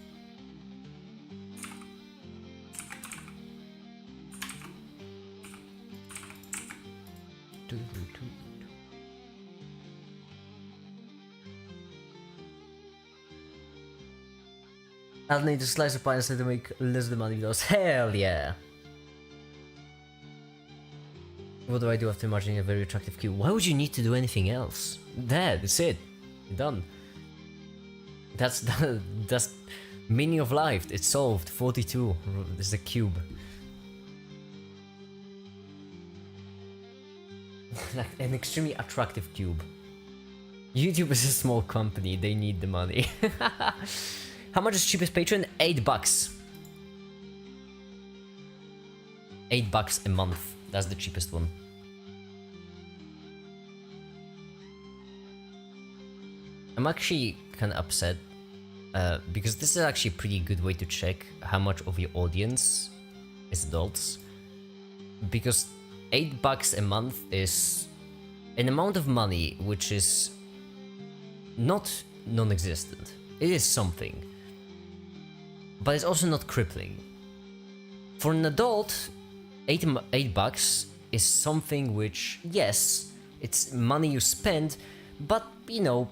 I'll need a slice of pie instead to make less than money videos. Hell yeah! What do I do after imagining a very attractive cube? Why would you need to do anything else? There, that's it. You're done. That's meaning of life. It's solved. 42. This is a cube. Like an extremely attractive cube. YouTube is a small company. They need the money. How much is cheapest patron? $8. $8 a month. That's the cheapest one. I'm actually kind of upset because this is actually a pretty good way to check how much of your audience is adults. Because $8 a month is an amount of money which is not non-existent. It is something, but it's also not crippling. For an adult, $8 is something which, yes, it's money you spend, but you know,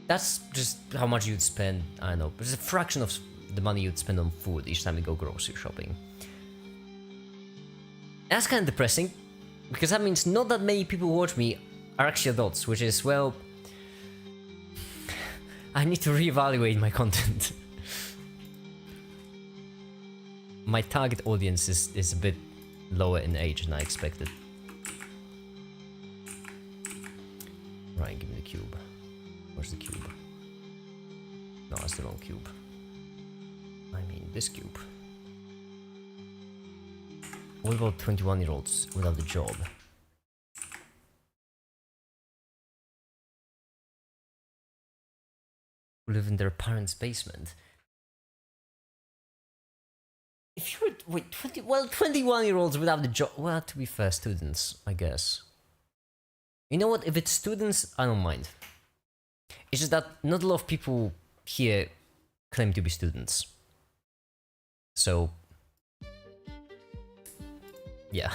that's just how much you'd spend. I don't know, it's a fraction of the money you'd spend on food each time you go grocery shopping. That's kind of depressing, because that means not that many people who watch me are actually adults, which is, well, I need to reevaluate my content. My target audience is a bit lower in age than I expected. Right, give me the cube. Where's the cube? No, that's the wrong cube. I mean, this cube. What about 21-year-olds without a job? Who live in their parents' basement? If you're, wait, 21-year-olds without a job, well, to be fair, students, I guess. You know what, if it's students, I don't mind. It's just that not a lot of people here claim to be students. So, yeah.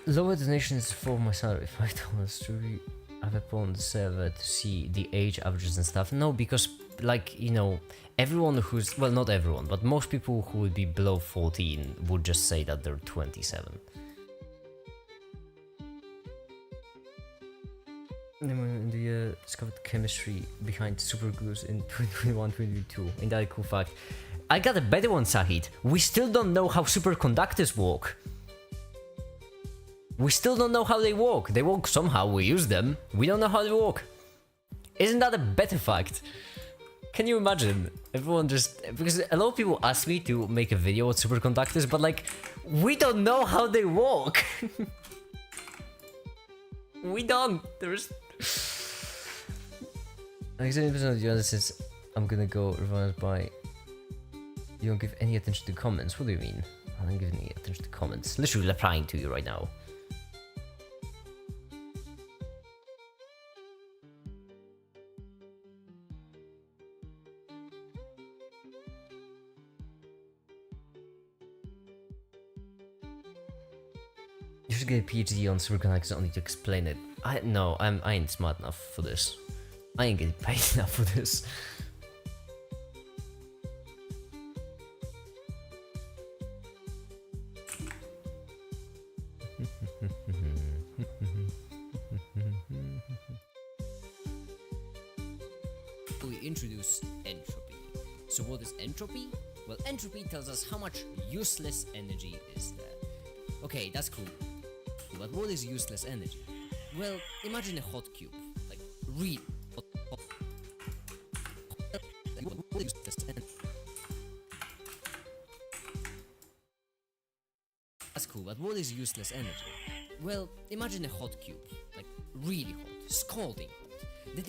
Lower donations for my salary, $5 to have a on the server to see the age averages and stuff. No, because, like, you know, everyone who's, well, not everyone, but most people who would be below 14 would just say that they're 27. In the year, discovered chemistry behind superglues in 2021-2022. And that cool fact. I got a better one, Sahid. We still don't know how superconductors work. We still don't know how they work. They work somehow, we use them. We don't know how they work. Isn't that a better fact? Can you imagine? Everyone just... Because a lot of people ask me to make a video with superconductors, but like, we don't know how they work. We don't. There's... Like 70% of the audience says, I'm gonna go revised by... You don't give any attention to comments. What do you mean? I don't give any attention to comments. Literally replying to you right now. You should get a PhD on superconductors only to explain it. I ain't smart enough for this. I ain't getting paid enough for this. We introduce entropy. So what is entropy? Well, entropy tells us how much useless energy is there. Okay, that's cool. But what is useless energy? Well, imagine a hot cube. Like, really hot. What is useless energy? That's cool, but what is useless energy? Well, imagine a hot cube. Like, really hot, scalding hot. Then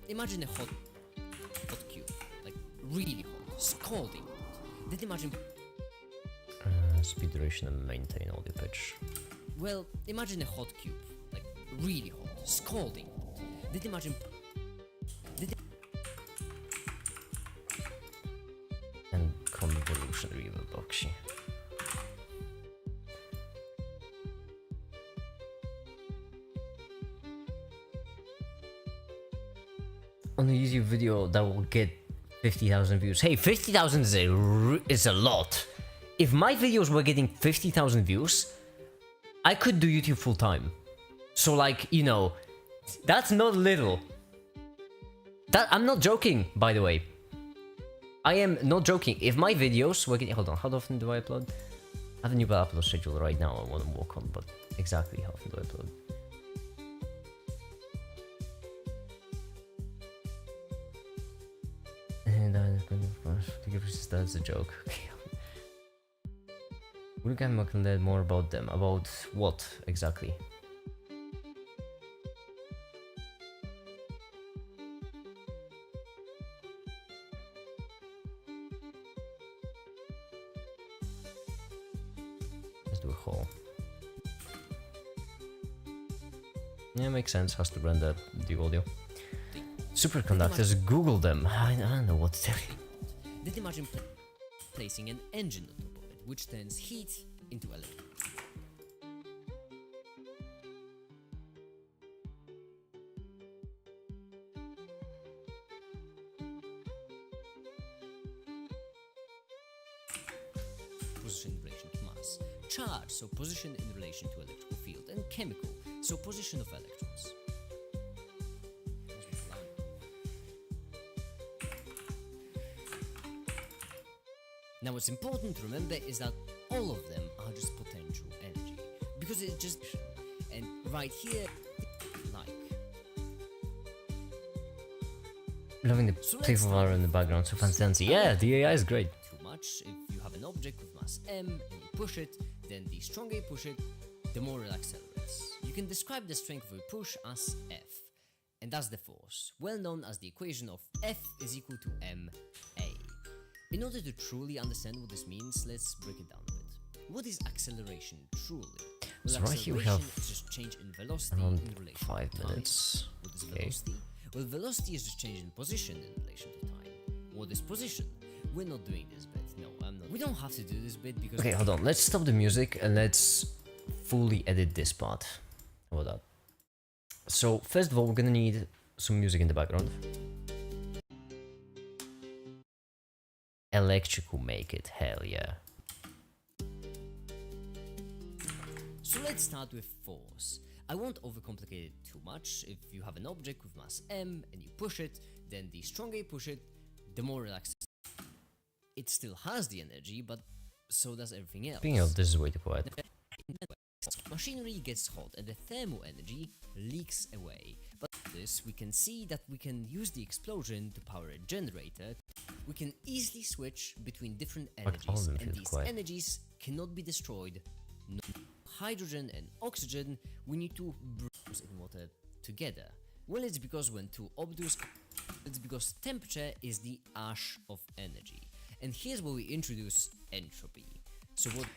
imagine a hot cube, like really hot, scalding hot. Then imagine Speed, duration, and maintain audio pitch. Well, imagine a hot cube, like really hot, scalding hot. Then imagine And convolution reverb boxy. On a YouTube video that will get 50,000 views. Hey, 50,000 is a lot. If my videos were getting 50,000 views, I could do YouTube full time. So like, you know, that's not little. That I'm not joking, by the way. I am not joking. If my videos were getting... Hold on, how often do I upload? I have a new upload schedule right now I want to work on, but exactly how often do I upload? And that's a joke. We can learn more about them. About what exactly? Let's do a haul. Yeah, makes sense. Has to render the audio. Superconductors, Google them. I don't know what to tell you. Then imagine placing an engine on top of it, which turns heat into electrons. Position in relation to mass. Charge, so position in relation to electrical field. And chemical, so position of electrons. Now what's important to remember is that all of them are just potential energy, because it's just, and right here, like. Loving the playful color in the background, so fancy. Yeah, the AI is great. Too much. If you have an object with mass m and you push it, then the stronger you push it, the more it accelerates. You can describe the strength of a push as F, and that's the force, well known as the equation of F is equal to ma. In order to truly understand what this means, let's break it down a bit. What is acceleration truly? Well, So right here we have is just change in velocity around in relation 5 to time. minutes. What is Okay. velocity? Well, velocity is just change in position in relation to time. What is position? We're not doing this bit. No, I'm not. We don't have to do this bit because... Okay, hold on. Let's stop the music and let's fully edit this part. How about that? So first of all, we're gonna need some music in the background. Electrical make it, hell yeah. So let's start with force. I won't overcomplicate it too much. If you have an object with mass m and you push it, then the stronger you push it, the more it accelerates. It still has the energy, but so does everything else. Speaking of, this is way too quiet. Machinery gets hot and the thermal energy leaks away. But this, we can see that we can use the explosion to power a generator. We can easily switch between different all of energies, them and feel these quiet. energies cannot be destroyed. No hydrogen and oxygen, we need to bruise in water together. Well, it's because when two obtuse, it's because temperature is the ash of energy. And here's where we introduce entropy. So what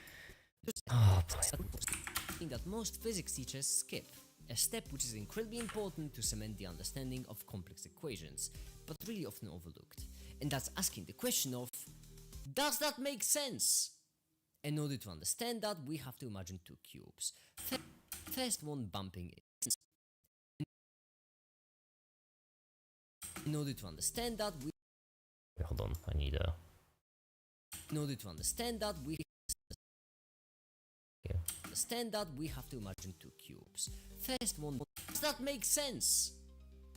thing that most physics teachers skip, a step which is incredibly important to cement the understanding of complex equations, but really often overlooked. And that's asking the question of, does that make sense? In order to understand that, we have to imagine two cubes. First one bumping into. In order to understand that, we Wait, hold on, I need a... in order to understand that, we Yeah. understand that we have to imagine two cubes. First one, does that make sense?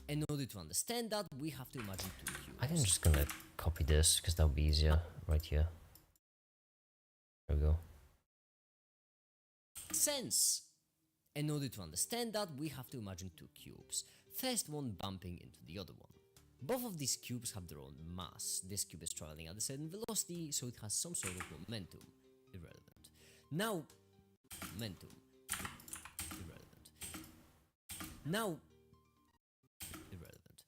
In order to understand that, we have to imagine two cubes. I think I'm just gonna copy this, because that would be easier right here. There we go. Sense. In order to understand that, we have to imagine two cubes. First one bumping into the other one. Both of these cubes have their own mass. This cube is traveling at a certain velocity, so it has some sort of momentum. Irrelevant. Now, momentum. Irrelevant. Now, irrelevant.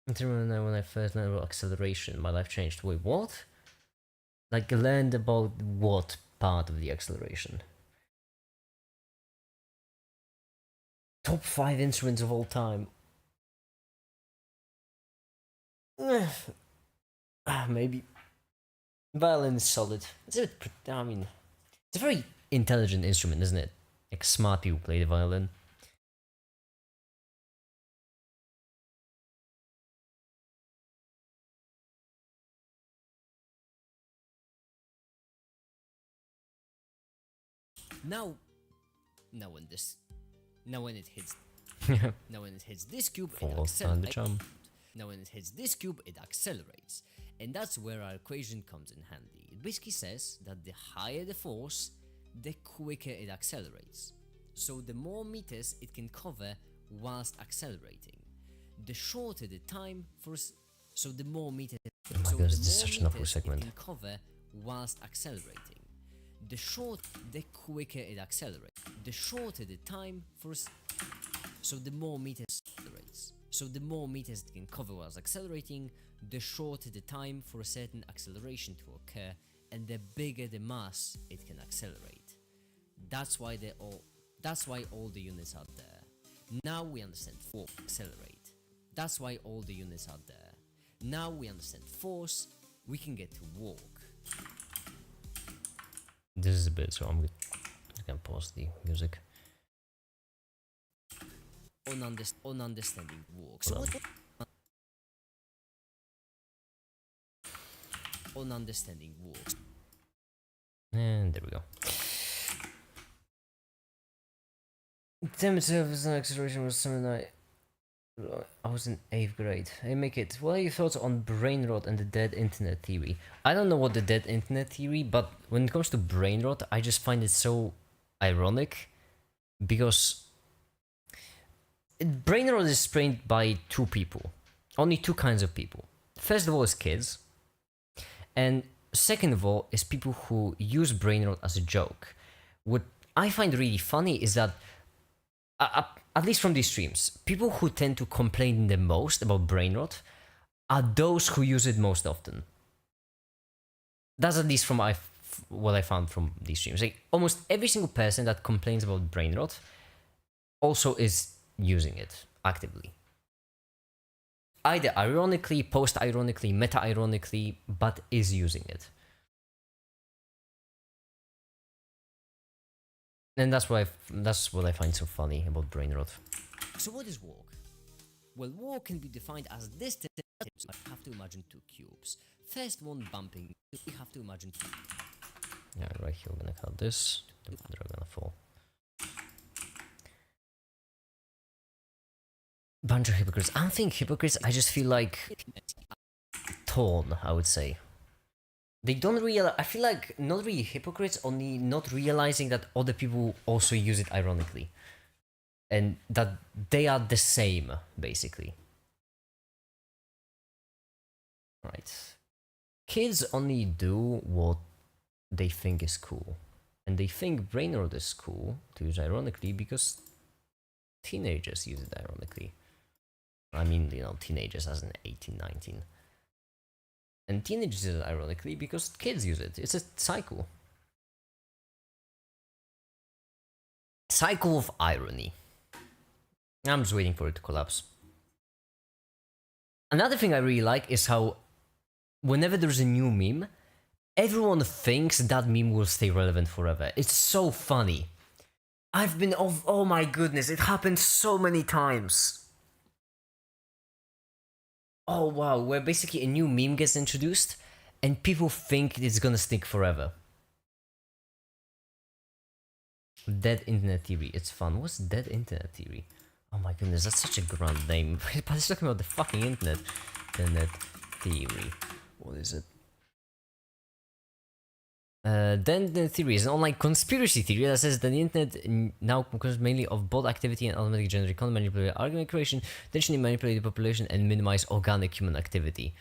I remember when I first learned about acceleration, my life changed. Wait, what? Like, learned about what part of the acceleration? Top 5 instruments of all time. Maybe. Violin is solid. It's a bit, I mean, it's a very intelligent instrument, isn't it? Like, smart people play the violin. Now when it hits now when it hits this cube, it Falls down the accelerates. jump. Now when it hits this cube, it accelerates. And that's where our equation comes in handy. It basically says that the higher the force, the quicker it accelerates. So the more meters it can cover whilst accelerating. The shorter the time for so the more meters Oh my goodness, this is such an awful it segment. can cover whilst accelerating. The quicker it accelerates. The shorter the time for so the more meters it accelerates. So the more meters it can cover whilst accelerating, the shorter the time for a certain acceleration to occur, and the bigger the mass it can accelerate. That's why all the units are there. Now we understand force, accelerate. That's why all the units are there. Now we understand force, we can get to walk. This is a bit, so I'm gonna pause the music. On understanding walk. Hold on. On understanding walks. And there we go. Temperature of acceleration was something I was in 8th grade. Hey, make it. What are your thoughts on brain rot and the dead internet theory? I don't know what the dead internet theory, but when it comes to brain rot, I just find it so ironic because brain rot is explained by two people, only two kinds of people. First of all, is kids, and second of all, is people who use brain rot as a joke. What I find really funny is that at least from these streams, people who tend to complain the most about brain rot are those who use it most often. That's at least from what I found from these streams. Like, almost every single person that complains about brain rot also is using it actively. Either ironically, post-ironically, meta-ironically, but is using it. And that's what I find so funny about brain rot. So what is walk? Well, walk can be defined as distance. I have to imagine two cubes. First one bumping. We have to imagine. Yeah, right here we're gonna cut this. They're gonna fall. Bunch of hypocrites. I don't think hypocrites. I just feel like torn. I would say. They don't realize. I feel like not really hypocrites, only not realizing that other people also use it ironically, and that they are the same, basically. Right. Kids only do what they think is cool, and they think brain rot is cool to use ironically because teenagers use it ironically. I mean, teenagers as in 18, 19. And teenagers use it ironically because kids use it. It's a cycle. Cycle of irony. I'm just waiting for it to collapse. Another thing I really like is how whenever there's a new meme, everyone thinks that meme will stay relevant forever. It's so funny. Oh my goodness, it happened so many times. Oh wow, where basically a new meme gets introduced and people think it's gonna stick forever. Dead internet theory, it's fun. What's dead internet theory? Oh my goodness, that's such a grand name. But it's talking about the fucking internet. Internet theory. What is it? Then the theory is an online conspiracy theory that says that the internet now consists mainly of bot activity and automatic generated content, manipulate argument creation, intentionally manipulate the population, and minimize organic human activity.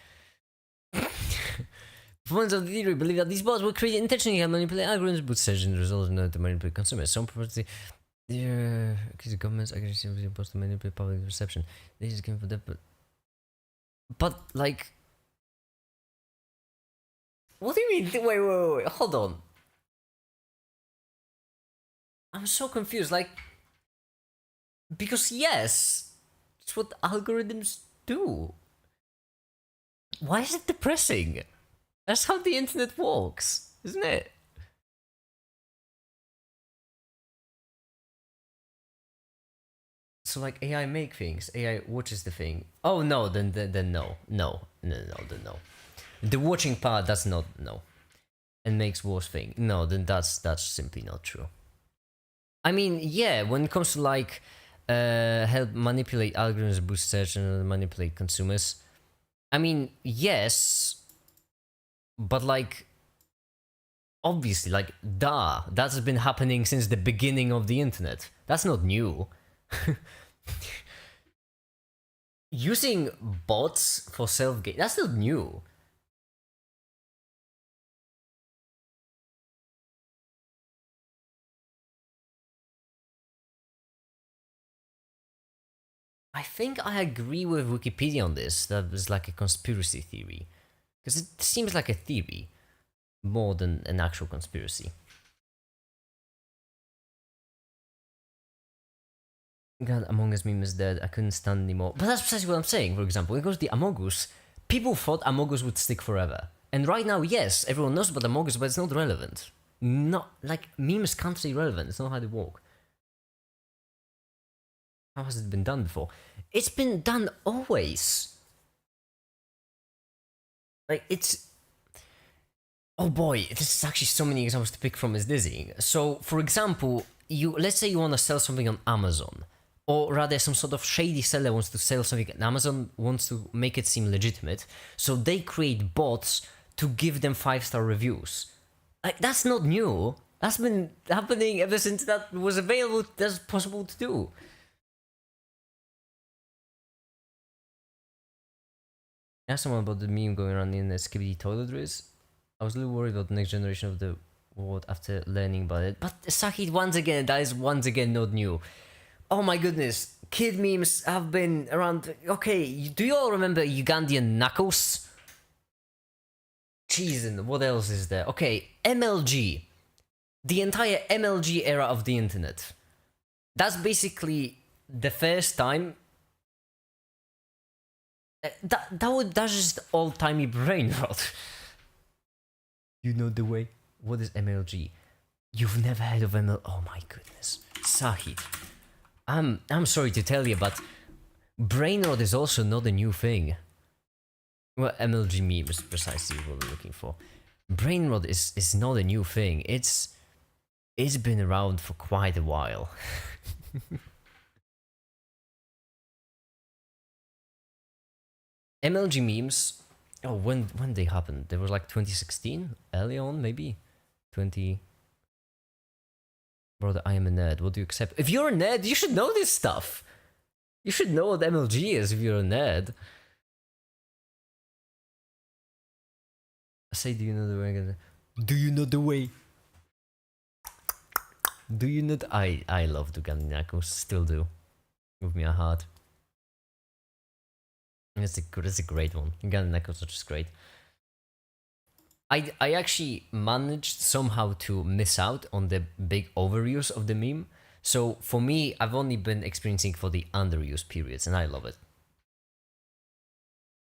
Proponents of the theory believe that these bots will create intentionally and manipulate algorithms, but search and results in order to manipulate consumers. Some property Yeah, because the government's aggressively supposed to manipulate public perception. This is given for that, but like, what do you mean? Wait, hold on. I'm so confused. Like, because yes, it's what algorithms do. Why is it depressing? That's how the internet works, isn't it? So like AI make things, AI watches the thing. Oh no, then no. The watching part that's not no, and makes worse thing. No, then that's simply not true. I mean, yeah, when it comes to like help manipulate algorithms, boost search, and manipulate consumers. I mean, yes, but like obviously, like that's been happening since the beginning of the internet. That's not new. Using bots for self-gain, that's not new. I think I agree with Wikipedia on this. That was like a conspiracy theory. Because it seems like a theory more than an actual conspiracy. God, Among Us meme is dead. I couldn't stand anymore. But that's precisely what I'm saying, for example. When it goes to the Among Us, people thought Among Us would stick forever. And right now, yes, everyone knows about Among Us, but it's not relevant. Not like memes can't stay relevant. It's not how they work. How has it been done before? It's been done always. Like it's oh boy, this is actually so many examples to pick from. Is dizzying. So, for example, let's say you want to sell something on Amazon, or rather, some sort of shady seller wants to sell something, and Amazon wants to make it seem legitimate. So they create bots to give them 5-star reviews. Like that's not new. That's been happening ever since that was available. That's possible to do. Ask someone about the meme going around in the skibidi toiletries. I was a little worried about the next generation of the world after learning about it. But Saki, once again, that is once again not new. Oh my goodness, kid memes have been around. Okay, do you all remember Ugandan Knuckles? Jeez, and what else is there? Okay, MLG. The entire MLG era of the internet. That's basically the first time. That's just old timey brain rot. You know the way. What is MLG? You've never heard of ML? Oh my goodness, Sahid. I'm sorry to tell you, but brain rot is also not a new thing. Well, MLG meme is precisely what I'm looking for. Brain rot is not a new thing. It's been around for quite a while. MLG memes. Oh, when they happened? There was like 2016, early on, maybe 20. Brother, I am a nerd. What do you accept? If you're a nerd, you should know this stuff. You should know what MLG is if you're a nerd. I say, do you know the way? Do you know the way? Do you know? I love Dugan Knuckles. Still do. With me a heart. It's a great one. Dugan Knuckles are just great. I actually managed somehow to miss out on the big overuse of the meme. So for me, I've only been experiencing for the underuse periods, and I love it.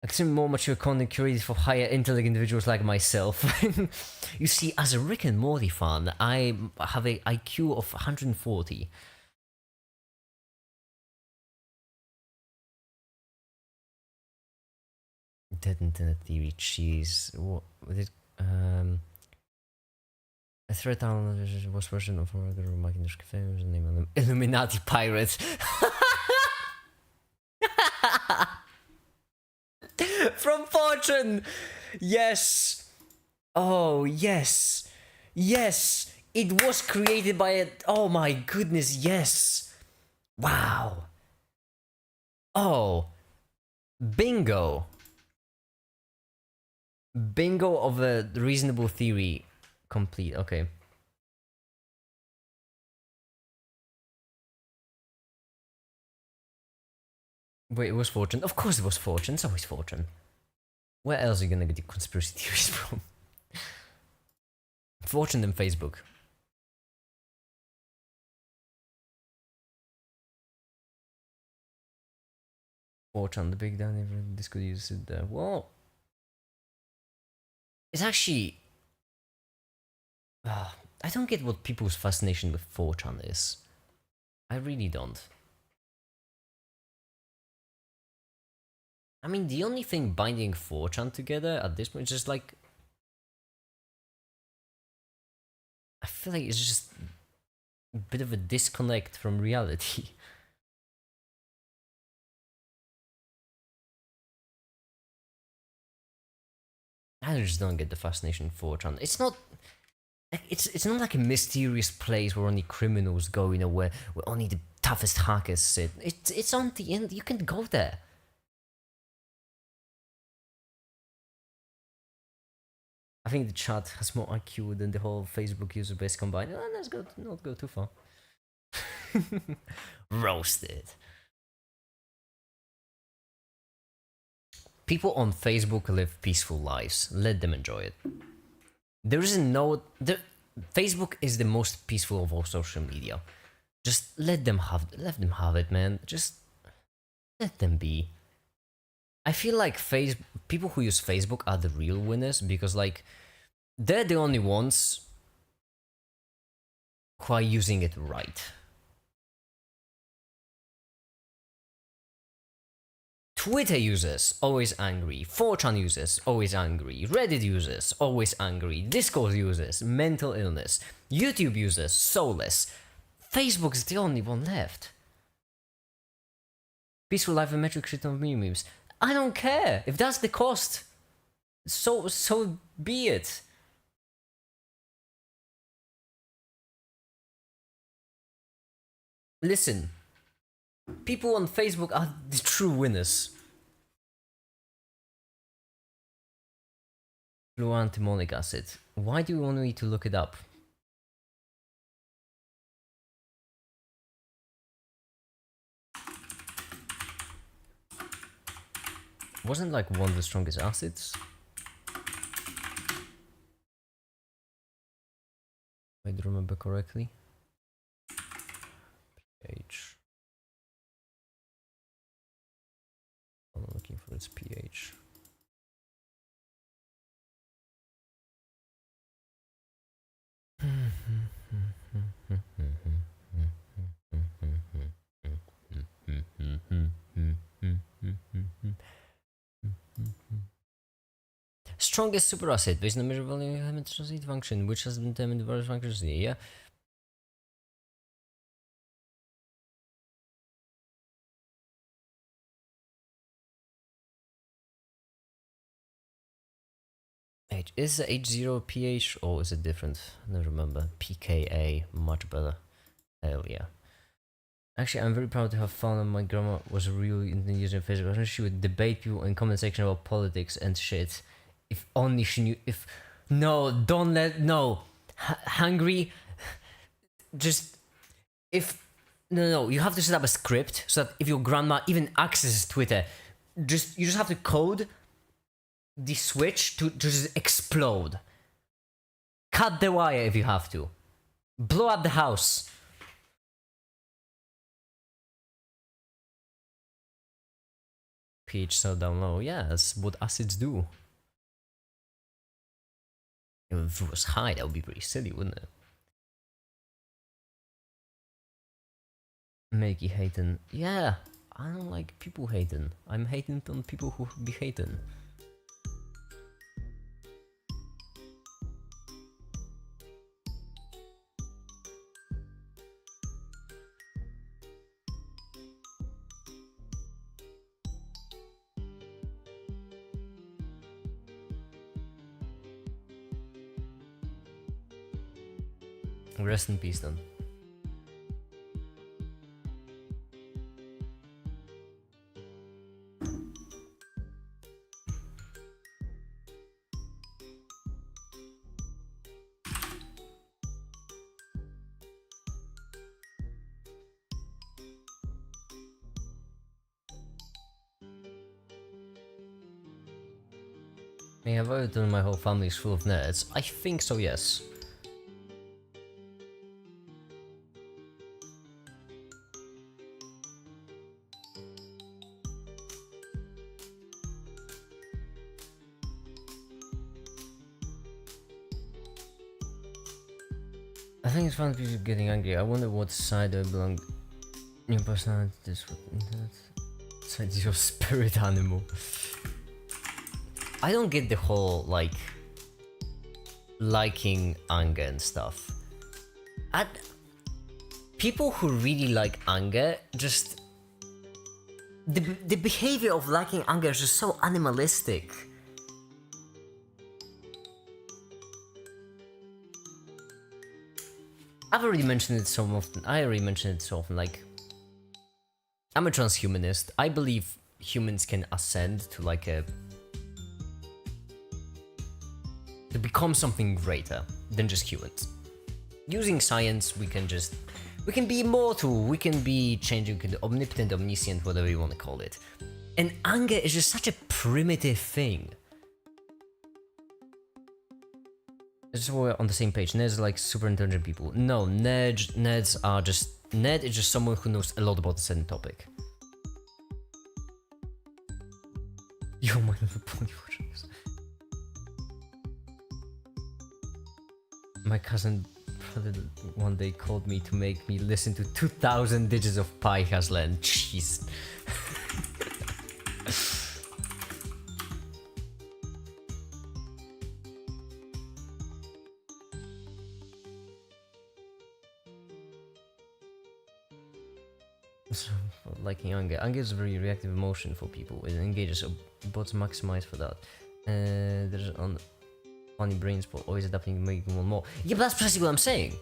Extremely more mature content curated for higher intellect individuals like myself. You see, as a Rick and Morty fan, I have a IQ of 140. Dead internet theory, cheese. What did a threat on was version of regular Macintosh Cafe was the name of them. Illuminati Pirates. From Fortune! Yes! Oh, yes! Yes! It was created by a. Oh my goodness, yes! Wow! Oh! Bingo! Bingo of a reasonable theory complete. Okay. Wait, it was Fortune. Of course it was Fortune. It's always Fortune. Where else are you gonna get the conspiracy theories from? Fortune and Facebook. Fortune, the big down ever this could use it there. Well, it's actually. I don't get what people's fascination with Fortune is. I really don't. I mean, the only thing binding 4chan together at this point is just like. I feel like it's just a bit of a disconnect from reality. I just don't get the fascination with 4chan. It's not. It's not like a mysterious place where only criminals go, you know, where only the toughest hackers sit. It's on the end. You can go there. I think the chat has more IQ than the whole Facebook user base combined. Oh, let's not go too far. Roasted. People on Facebook live peaceful lives. Let them enjoy it. There isn't no. Facebook is the most peaceful of all social media. Just let them have it, man. Just let them be. I feel like people who use Facebook are the real winners because like they're the only ones who are using it right. Twitter users always angry, 4chan users always angry, Reddit users always angry, Discord users mental illness, YouTube users soulless. Facebook's the only one left. Peaceful life and metric shit on memes. I don't care if that's the cost. So be it. Listen, people on Facebook are the true winners. Fluantimonic acid. Why do you want me to look it up? Wasn't like one of the strongest acids? If I remember correctly. pH. I'm looking for its pH. Strongest superacid based on measurable element transit function, which has been determined various functions. Yeah. Is it H0 pH or is it different? I don't remember. pKa, much better. Hell yeah. Actually, I'm very proud to have found that my grandma was really into using Facebook. She would debate people in comment section about politics and shit. If only she knew. No, don't let. No. Hungry. Just. No, you have to set up a script so that if your grandma even accesses Twitter, you just have to code the switch to just explode. Cut the wire if you have to. Blow up the house. pH so down low. Yeah, that's what acids do. If it was high, that would be pretty silly, wouldn't it? Makey hating. Yeah, I don't like people hating. I'm hating on people who be hating. Rest in peace then. Have I ever told my whole family is full of nerds? I think so, yes. I think it's fun people getting angry. I wonder what side I belong. Your personality is what side is your spirit animal. I don't get the whole like liking anger and stuff. People who really like anger just the behavior of liking anger is just so animalistic. I've already mentioned it so often. Like, I'm a transhumanist. I believe humans can ascend to like to become something greater than just humans. Using science, we can be immortal, we can be changing, we can be omnipotent, omniscient, whatever you want to call it. And anger is just such a primitive thing. Just so we're on the same page. Nerds are like super intelligent people. No, nerds are just... Nerd is just someone who knows a lot about a certain topic. Yo, my little pony watchers. My cousin brother one day called me to make me listen to 2000 digits of pi Haslan. Jeez. So, liking anger. Anger is a very reactive emotion for people. It engages, so bots maximize for that. There's on funny brain spot, always adapting, making one more. Yeah, but that's precisely what I'm saying.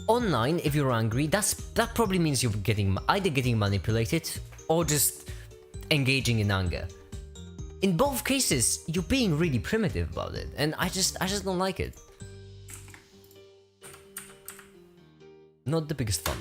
Online, if you're angry, that probably means you're either getting manipulated or just engaging in anger. In both cases, you're being really primitive about it, and I just don't like it. Not the biggest fun.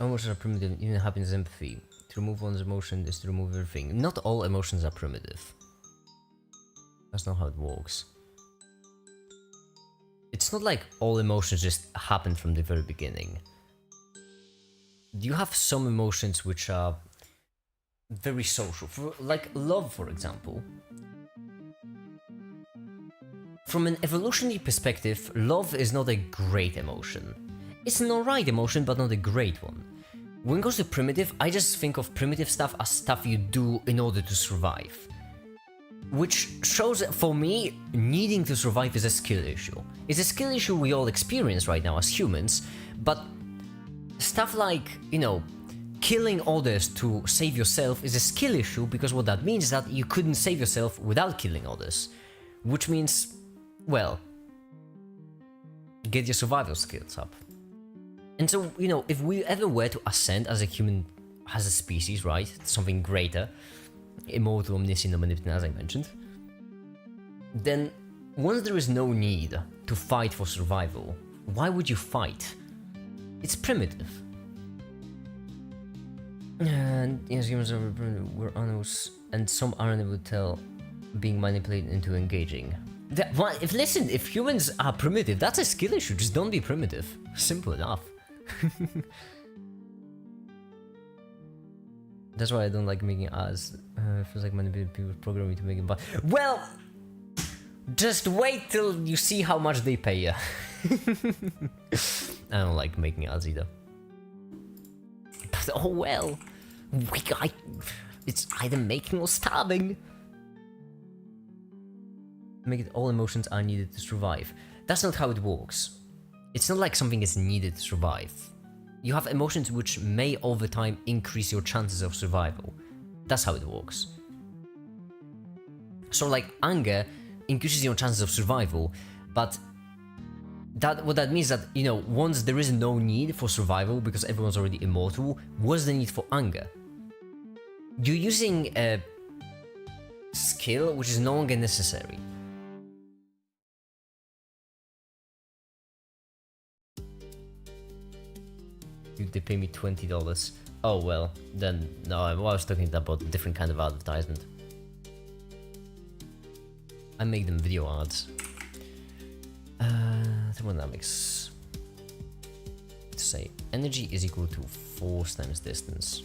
Emotions are primitive, even happiness and empathy. To remove one's emotion is to remove everything. Not all emotions are primitive. That's not how it works. It's not like all emotions just happen from the very beginning. You have some emotions which are very social, like love, for example. From an evolutionary perspective, love is not a great emotion. It's an alright emotion, but not a great one. When it goes to primitive, I just think of primitive stuff as stuff you do in order to survive. Which shows that for me, needing to survive is a skill issue. It's a skill issue we all experience right now as humans, but stuff like, you know, killing others to save yourself is a skill issue, because what that means is that you couldn't save yourself without killing others. Which means, well, get your survival skills up. And so, you know, if we ever were to ascend as a human, as a species, right? Something greater, immortal, omniscient, omnipotent, as I mentioned, then once there is no need to fight for survival, why would you fight? It's primitive. And yes, humans are we're animals, and some aren't able to tell being manipulated into engaging. Listen, if humans are primitive, that's a skill issue. Just don't be primitive. Simple enough. That's why I don't like making ads. It feels like manipulating people program me to make it, but well, just wait till you see how much they pay you. I don't like making ads either. But oh well, it's either making or starving. Make it all emotions are needed to survive. That's not how it works. It's not like something is needed to survive. You have emotions which may over time increase your chances of survival. That's how it works. So like anger increases your chances of survival, but what that means that, you know, once there is no need for survival because everyone's already immortal, what's the need for anger? You're using a skill which is no longer necessary. They pay me $20. Oh well, then no, I was talking about a different kind of advertisement. I make them video ads. Thermodynamics. To say energy is equal to force times distance.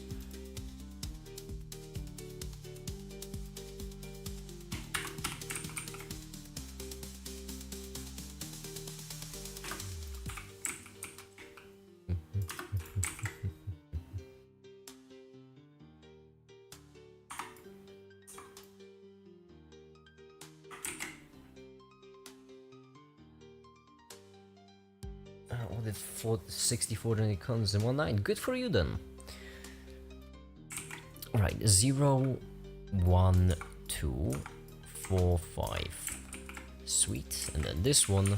Ordered 64 unicorns in one night. Good for you then. Right, 0, 1, 2, 4, 5. Sweet. And then this one.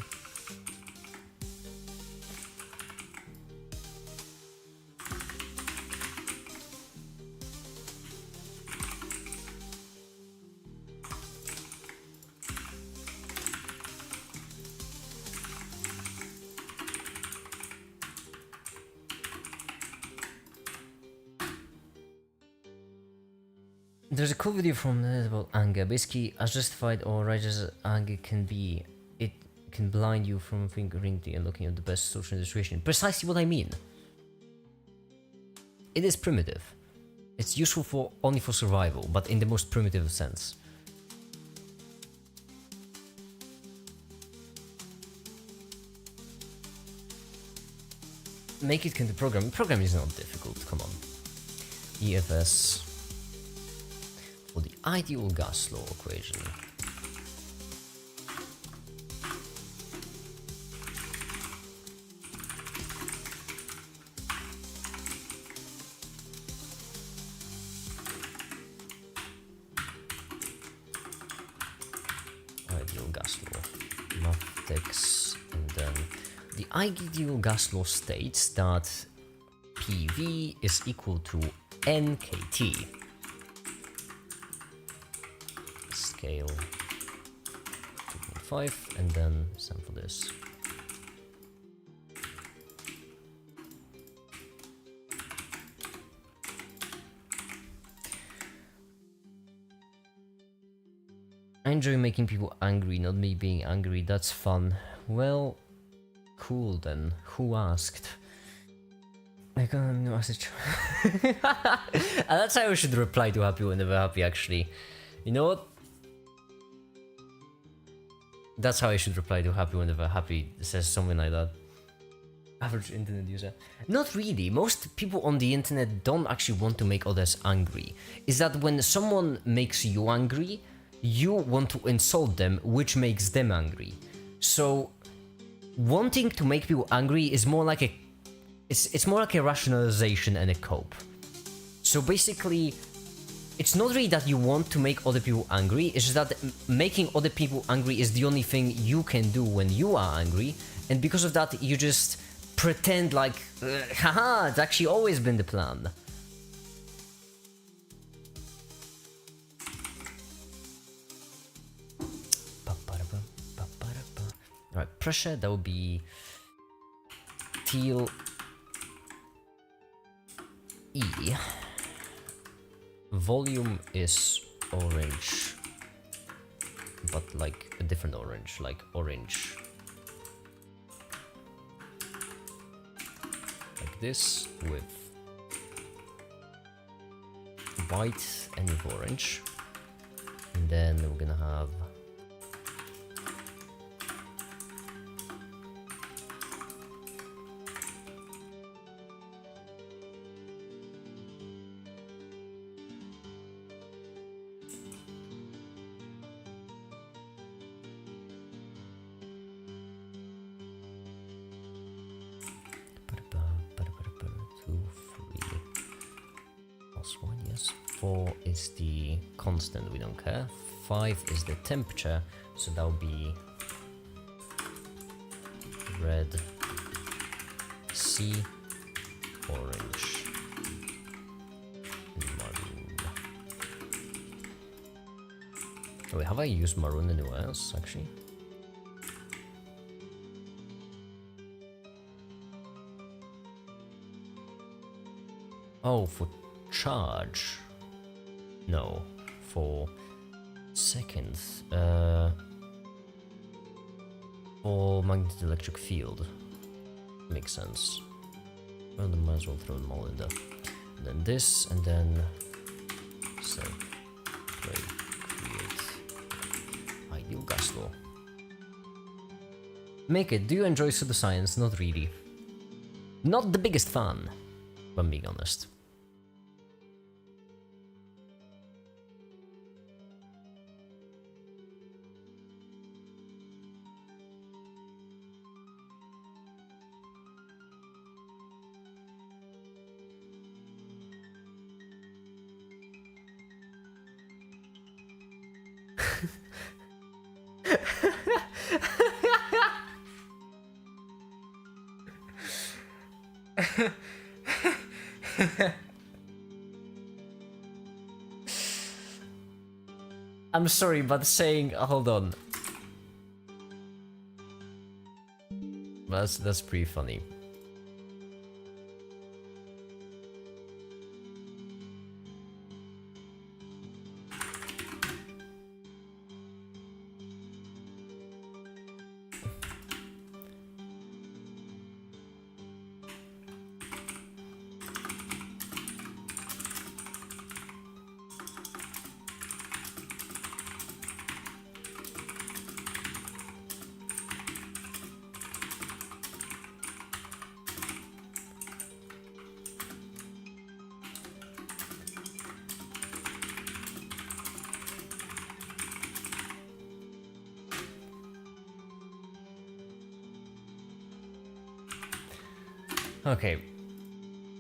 There's a cool video from about anger. Basically, as justified or righteous as anger can be, it can blind you from fingering and looking at the best solution in the situation. Precisely what I mean. It is primitive. It's useful for only for survival, but in the most primitive sense. Make it into programming. Programming is not difficult. Come on. EFS. For the ideal gas law equation. Ideal gas law. Mathematics, and then the ideal gas law states that PV is equal to NKT. Scale 2.5, and then sum for this. I enjoy making people angry, not me being angry. That's fun. Well, cool then. Who asked? I got a message. That's how I should reply to happy whenever happy, actually. You know what? That's how I should reply to happy whenever happy says something like that. Average internet user. Not really. Most people on the internet don't actually want to make others angry. Is that when someone makes you angry, you want to insult them, which makes them angry. So wanting to make people angry is more like a it's more like a rationalization and a cope. So basically, it's not really that you want to make other people angry, it's just that making other people angry is the only thing you can do when you are angry, and because of that, you just pretend like, haha, it's actually always been the plan. Alright, pressure, that would be teal E. Volume is orange, but like a different orange, like orange. Like this, with white and with orange. And then we're gonna have is the constant, we don't care. 5 is the temperature, so that will be red, C, orange, and maroon. Oh, wait, have I used maroon anywhere else, actually? Oh, for charge. No, for seconds. For magnetic electric field. Makes sense. Well, then might as well throw them all in there. And then this, and then save, play, create, ideal gas law. Make it. Do you enjoy pseudoscience? Not really. Not the biggest fan, if I'm being honest. I'm sorry, but saying hold on. That's pretty funny. Okay.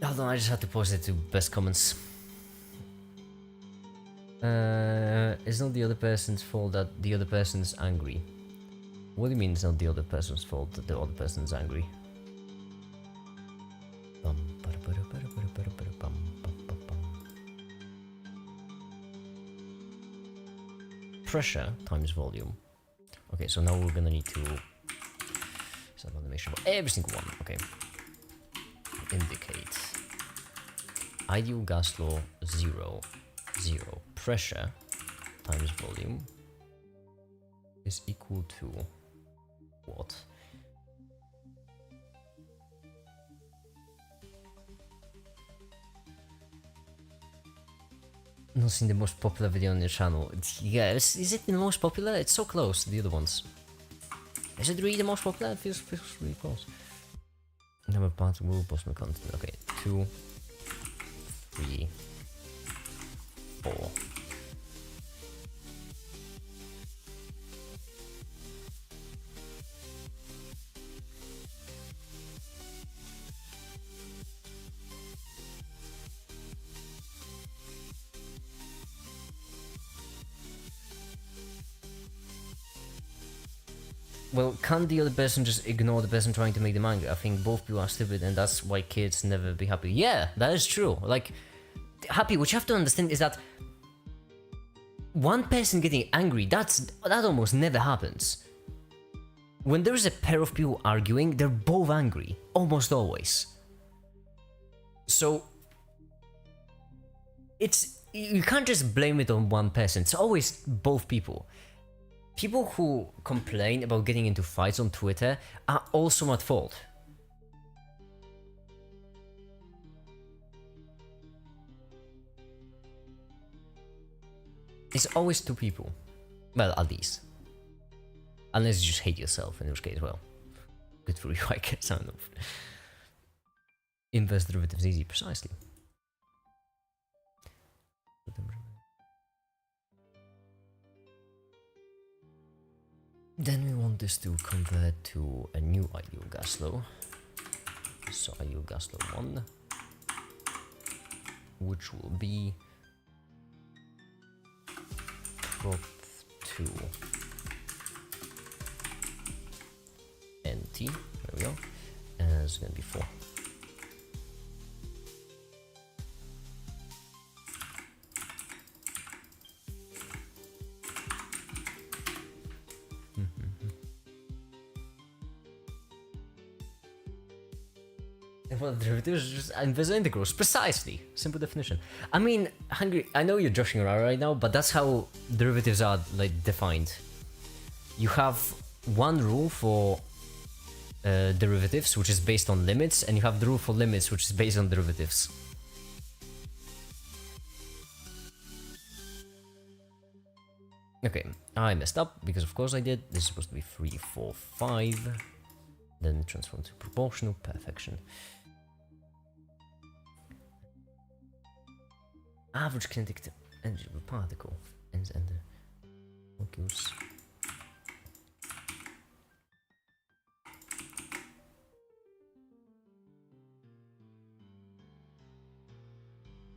Hold on, I just had to post it to best comments. It's not the other person's fault that the other person's angry. What do you mean it's not the other person's fault that the other person's angry? Pressure times volume. Okay, so now we're gonna need to set animation for every single one. Okay. Indicate ideal gas law 0, 0. Pressure times volume is equal to what? Not seen the most popular video on your channel. Yeah, is it the most popular? It's so close to the other ones. Is it really the most popular? It feels really close. Number parts will post my content. Okay, 2, 3, 4. Well, can't the other person just ignore the person trying to make them angry? I think both people are stupid and that's why kids never be happy. Yeah, that is true. Like, happy, what you have to understand is that one person getting angry, that almost never happens. When there is a pair of people arguing, they're both angry. Almost always. So, you can't just blame it on one person. It's always both people. People who complain about getting into fights on Twitter are also at fault. It's always two people. Well, at least. Unless you just hate yourself, in which case, well, good for you, I guess. I don't know. Inverse derivatives easy, precisely. Then we want this to convert to a new ideal gas law. So ideal gas law 1, which will be prop 2 NT, there we go, and it's gonna be 4. Well, derivatives is just inverse integrals, precisely. Simple definition. I mean, Hungry, I know you're joshing around right now, but that's how derivatives are like defined. You have one rule for derivatives, which is based on limits, and you have the rule for limits, which is based on derivatives. Okay, I messed up, because of course I did. This is supposed to be 3, 4, 5. Then transform to proportional, perfection. Average kinetic energy of a particle ends and the molecules.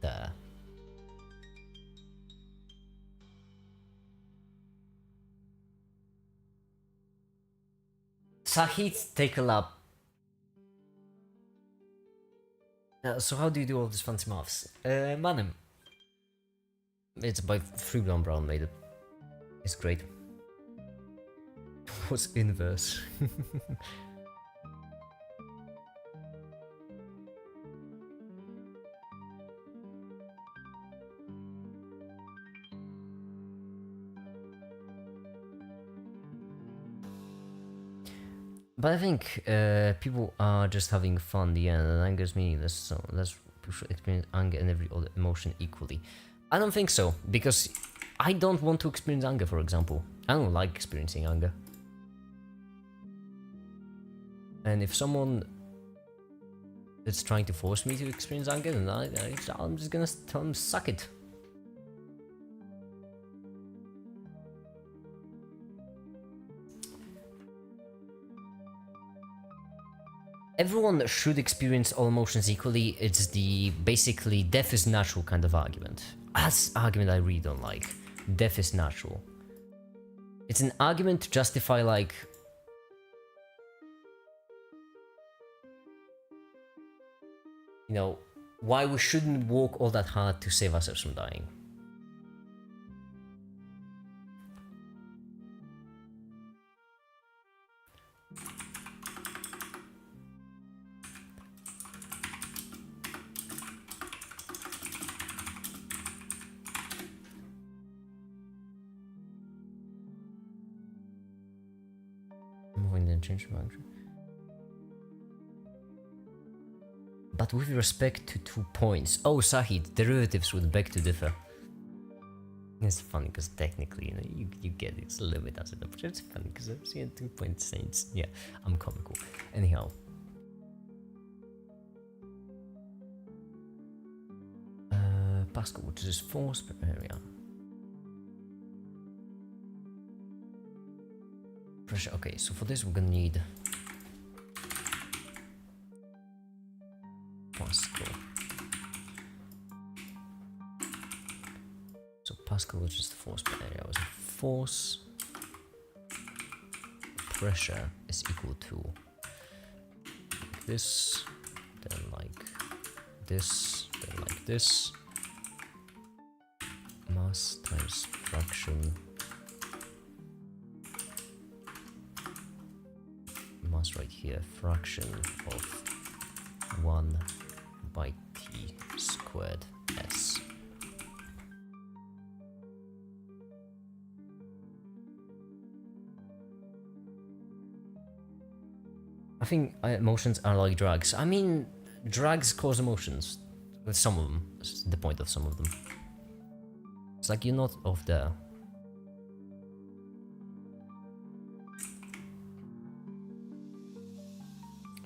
There. Sahit, take a lap. So how do you do all these fancy maths? Manem. It's by Freeblon Brown made it. It's great. What's inverse? But I think people are just having fun. The end, and angers me. Let's experience anger and every other emotion equally. I don't think so, because I don't want to experience anger, for example. I don't like experiencing anger. And if someone is trying to force me to experience anger, then I'm just gonna tell them, suck it. Everyone should experience all emotions equally. It's the basically death is natural kind of argument. That's an argument I really don't like. Death is natural. It's an argument to justify, like, you know, why we shouldn't work all that hard to save ourselves from dying. Moving then change function. But with respect to 2 points. Oh, Sahid, derivatives would beg to differ. It's funny because technically, you know, you get it. It's a little bit as it, but it's funny because I'm seeing 2 point saints. Yeah, I'm comical. Anyhow. Pascal, which is force per area. Pressure. Okay, so for this we're gonna need Pascal. So Pascal, which is the force per area, was force pressure is equal to like this, then like this, then like this. Mass times fraction. Mass right here, fraction of 1 by t squared s. I think emotions are like drugs. I mean, drugs cause emotions. With some of them. That's the point of some of them. It's like you're not off there.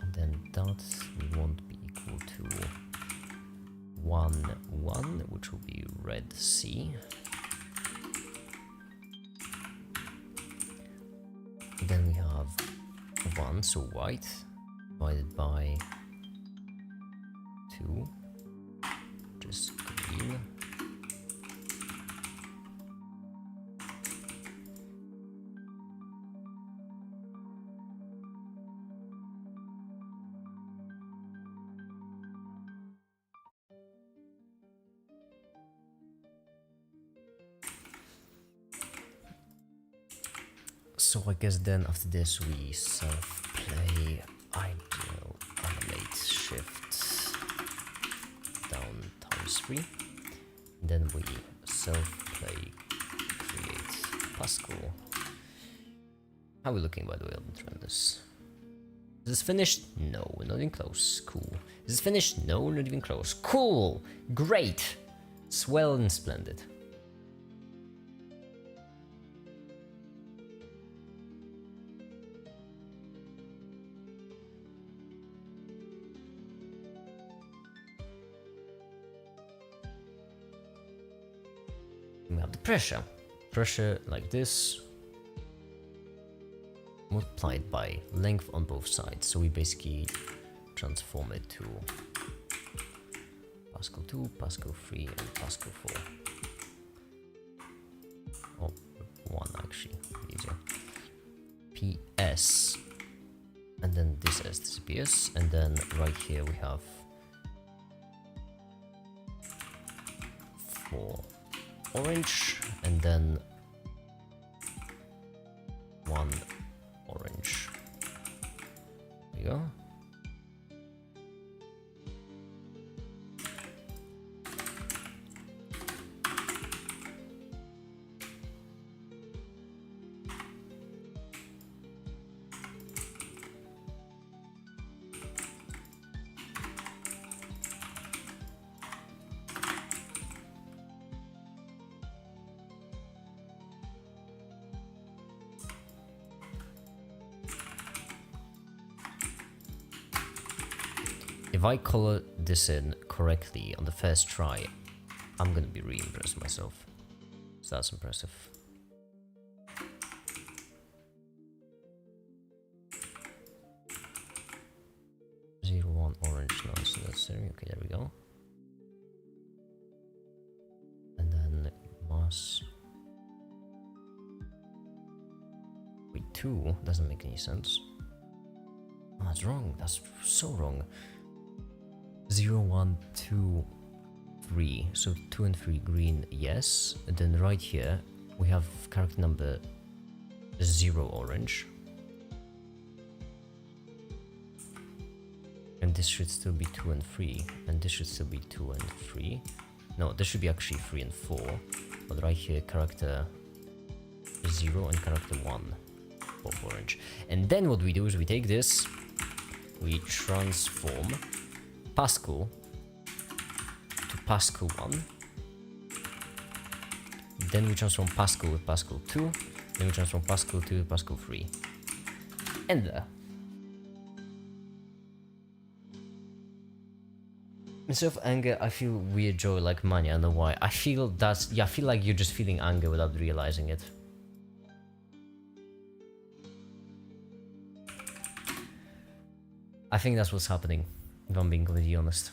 And then that won't be equal to 1, 1, which will be red C. And then we have 1, so white, divided by 2, which is green. So I guess then after this we self-play ideal animate shift free. Then we self-play create Pascal. How are we looking, by the way, on the trend list? Is this finished? No, we're not even close. Cool. Is this finished? No, not even close. Cool! Great! Swell and splendid. We have the pressure. Pressure like this, multiplied by length on both sides. So we basically transform it to Pascal 2, Pascal 3, and Pascal 4. Oh, 1 actually, easier. PS. And then this S disappears. And then right here we have 4 orange, and then 1 orange. There you go. If I color this in correctly on the first try, I'm gonna be really impressed with myself. So that's impressive. Zero, 1 orange, no, it's necessary. Okay, there we go. And then mass. Wait, 2 doesn't make any sense. Oh, that's wrong. That's so wrong. 0, 1, 2, 3. So 2 and 3 green, yes. And then right here we have character number 0 orange. And this should still be 2 and 3. And this should still be 2 and 3. No, this should be actually 3 and 4. But right here, character 0 and character 1, both orange. And then what we do is we take this, we transform Pascal to Pascal 1, then we transform Pascal with Pascal 2, then we transform Pascal 2 to Pascal 3. And there. Instead of anger, I feel weird joy like mania. I don't know why. I feel that's, yeah, I feel like you're just feeling anger without realizing it. I think that's what's happening, if I'm being completely honest.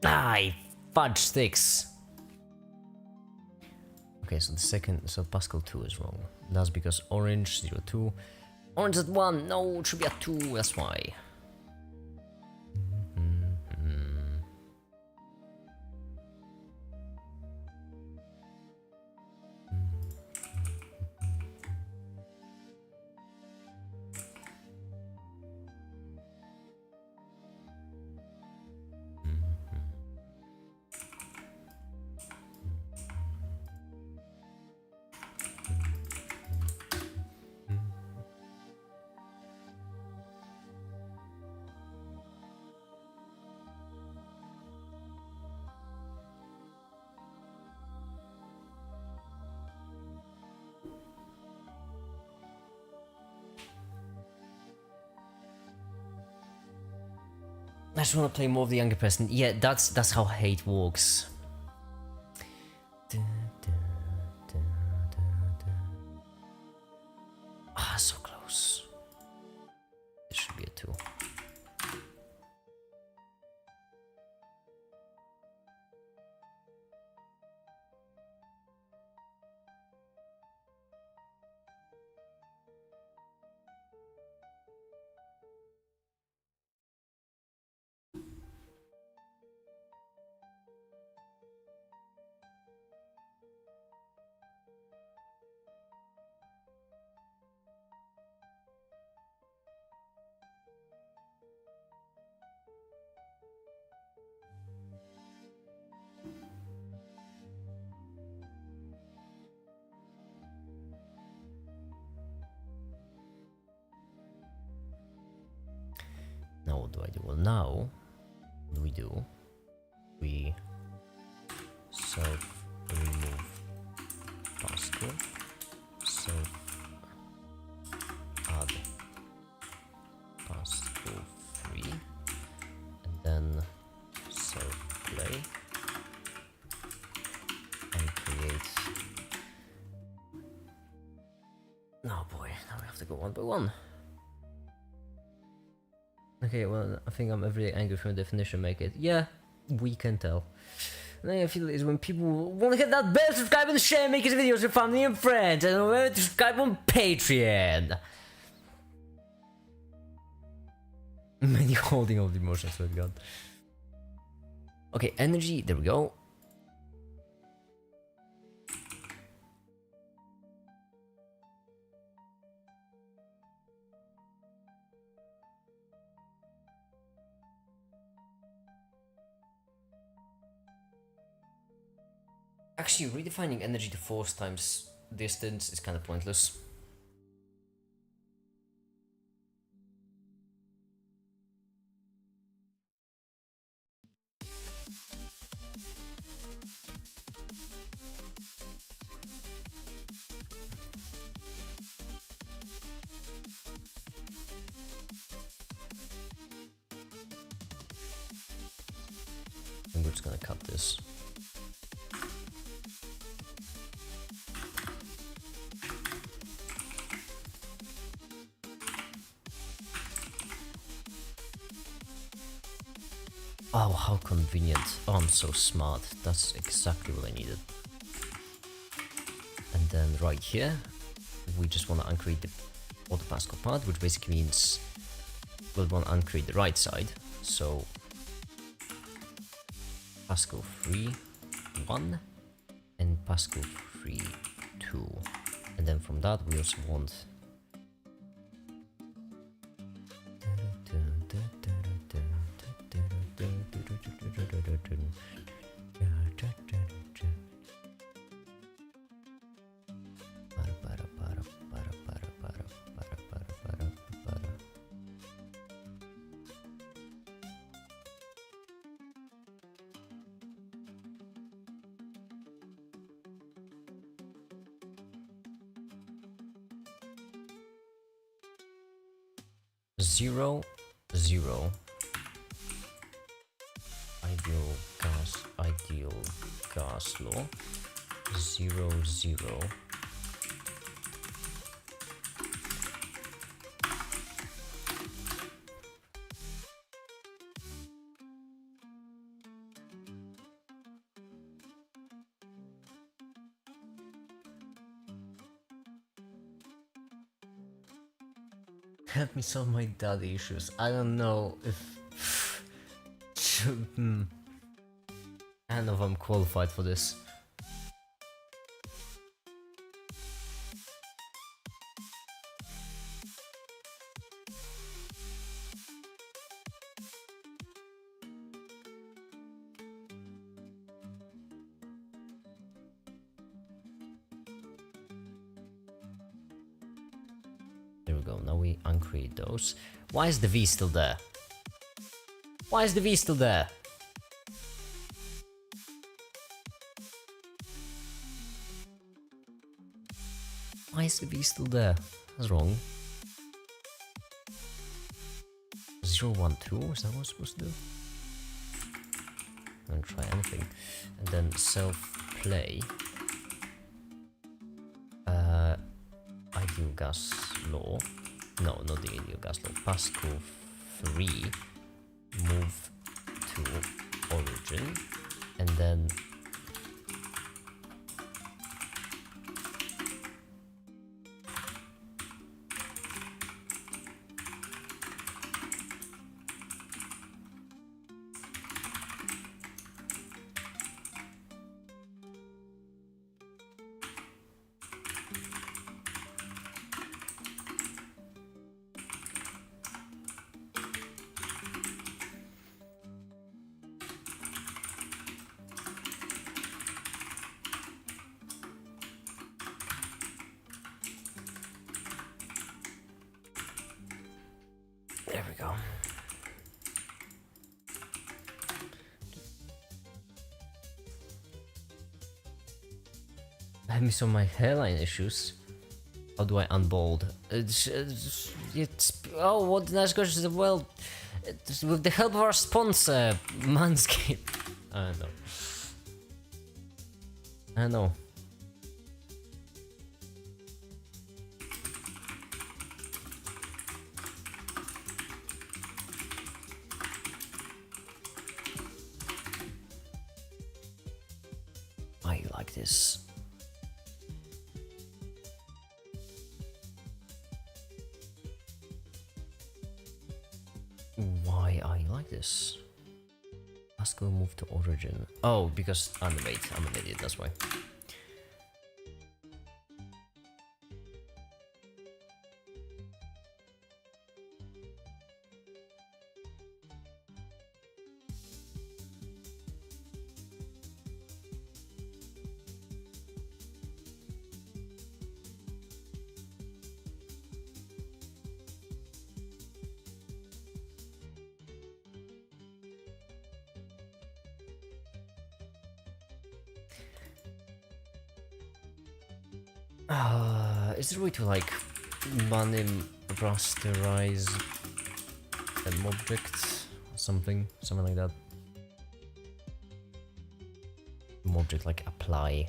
Ah, fudge sticks. Okay, so the second, so Pascal 2 is wrong. That's because orange 0, 2. Orange at 1, no, it should be at 2, that's why. I just want to play more of the younger person. Yeah, that's how hate works. Ah, so close. This should be a 2. do I do? Well, now what do? We self remove Pascal, self add Pascal free, and then self play and create. Oh boy, now we have to go one by one. Okay, well, I think I'm every angry from definition make it. Yeah, we can tell. And I feel is when people want to get that bell, subscribe and share, make his videos with family and friends, and remember to subscribe on Patreon. Many holding all the emotions, swear to God. Okay, energy, there we go. Actually, redefining energy to force times distance is kind of pointless. I'm just gonna cut this. Oh, how convenient. Oh, I'm so smart. That's exactly what I needed. And then right here, we just want to uncreate the auto Pascal part, which basically means we'll want to uncreate the right side. So Pascal 3, 1, and Pascal 3, 2. And then from that, we also want zero, zero. Ideal gas law. 0, 0. Help me solve my daddy issues. I don't know if I don't know if I'm qualified for this. There we go, now we uncreate those. Why is the V still there? Why is the V still there? Why is the V still there? That's wrong. 0, 1, 2, is that what I'm supposed to do? I'm gonna try anything. And then self-play. Ideal gas law. No, not the ideal gas law. Pascal 3. Move to origin. And then there we go. having some of my hairline issues. How do I unbold? Oh, what nice question. Well, with the help of our sponsor, Manscaped. I know. I know. I like this. Why I like this? Ask will move to origin. Oh, because animate. I'm an idiot, that's why. Is there a way to like manim rasterize an object or something like that? Object like apply.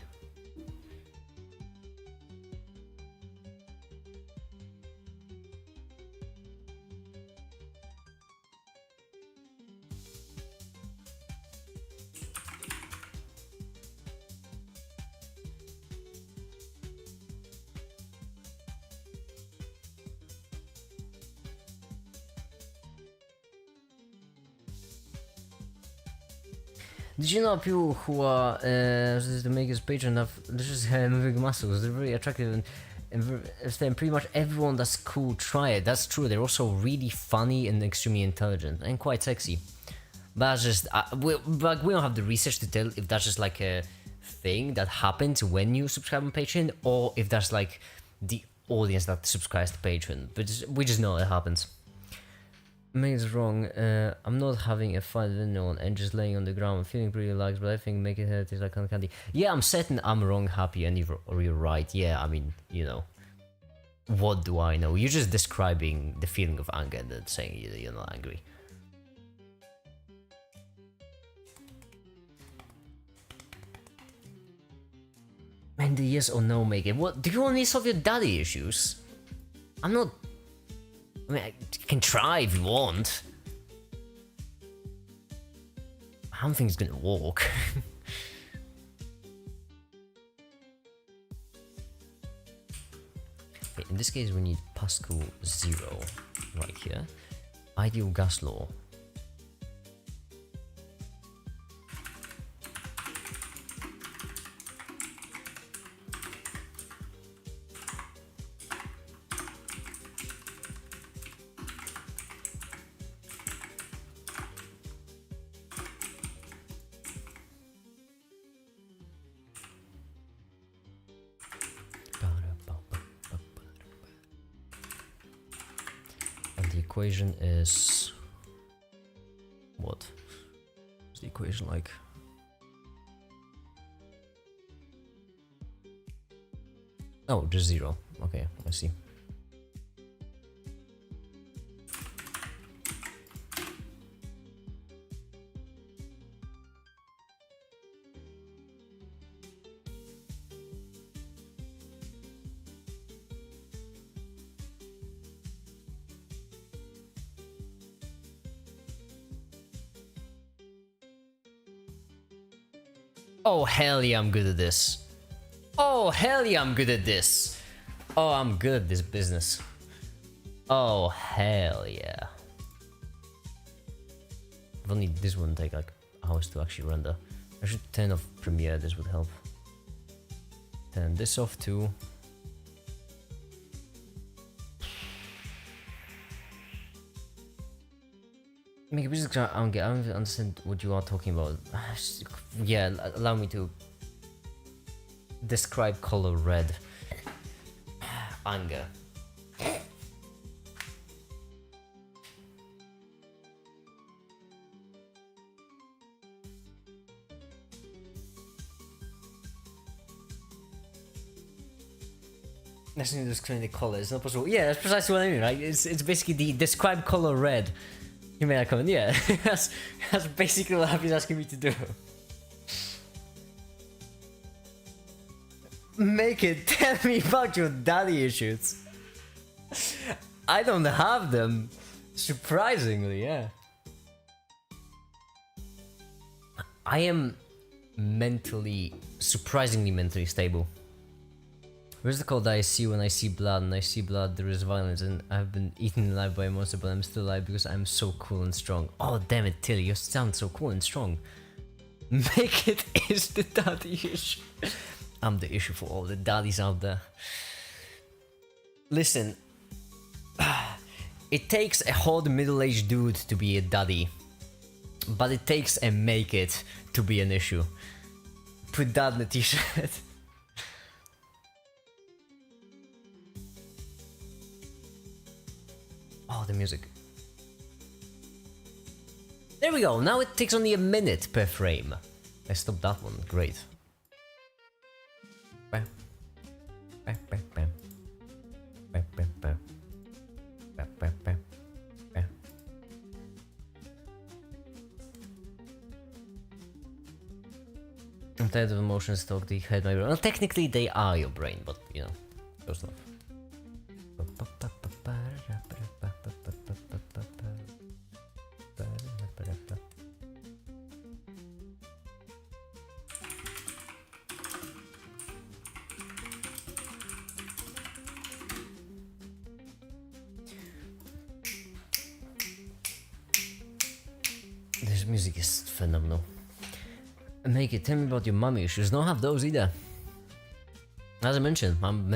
Did you know people who are the makers patron have just moving muscles? They're very attractive and pretty much everyone that's cool try it. That's true. They're also really funny and extremely intelligent and quite sexy. But that's just we don't have the research to tell if that's just like a thing that happens when you subscribe on Patreon, or if that's like the audience that subscribes to Patreon. But we just know it happens. Make's wrong. I'm not having a fight with anyone and just laying on the ground. I'm feeling pretty relaxed, but I think make it tastes like cotton candy. Yeah, I'm certain I'm wrong, happy, and you're right. Yeah, I mean, you know, what do I know? You're just describing the feeling of anger and then saying you're not angry. And the yes or no make it. What? Do you want me to solve your daddy issues? I'm not. I mean, I can try if you want. I don't think it's gonna work. Okay, in this case, we need Pascal 0 right here. Ideal gas law. Equation is what? What's the equation like? Oh, just 0. Okay, I see. Oh, hell yeah, I'm good at this. Oh, hell yeah, I'm good at this. Oh, I'm good at this business. Oh, hell yeah. If only this wouldn't take like hours to actually render. I should turn off Premiere, this would help. Turn this off too. Maybe just I don't understand what you are talking about. Yeah, allow me to describe color red. Anger. That's going to explain the color. It's not possible. Yeah, that's precisely what I mean, right? It's basically the describe color red. You made that comment. Yeah, that's basically what Happy's asking me to do. Make it. Tell me about your daddy issues. I don't have them. Surprisingly, yeah. I am surprisingly mentally stable. Where's the call that I see when I see blood? And I see blood, there is violence, and I've been eaten alive by a monster, but I'm still alive because I'm so cool and strong. Oh, damn it, Tilly, you sound so cool and strong. Make it is the daddy issue. I'm the issue for all the daddies out there. Listen, it takes a hot middle-aged dude to be a daddy, but it takes a make it to be an issue. Put that in a t-shirt. Oh, the music. There we go, now it takes only a minute per frame. I stopped that one, great. Bam. Bam, bam, bam. Bam, bam, bam. Bam, bam, bam. Bam. I'm tired of emotions talk, they hurt my brain. Well, technically they are your brain, but you know, close enough. This music is phenomenal. Make it, tell me about your mommy issues. Don't have those either. As I mentioned, I'm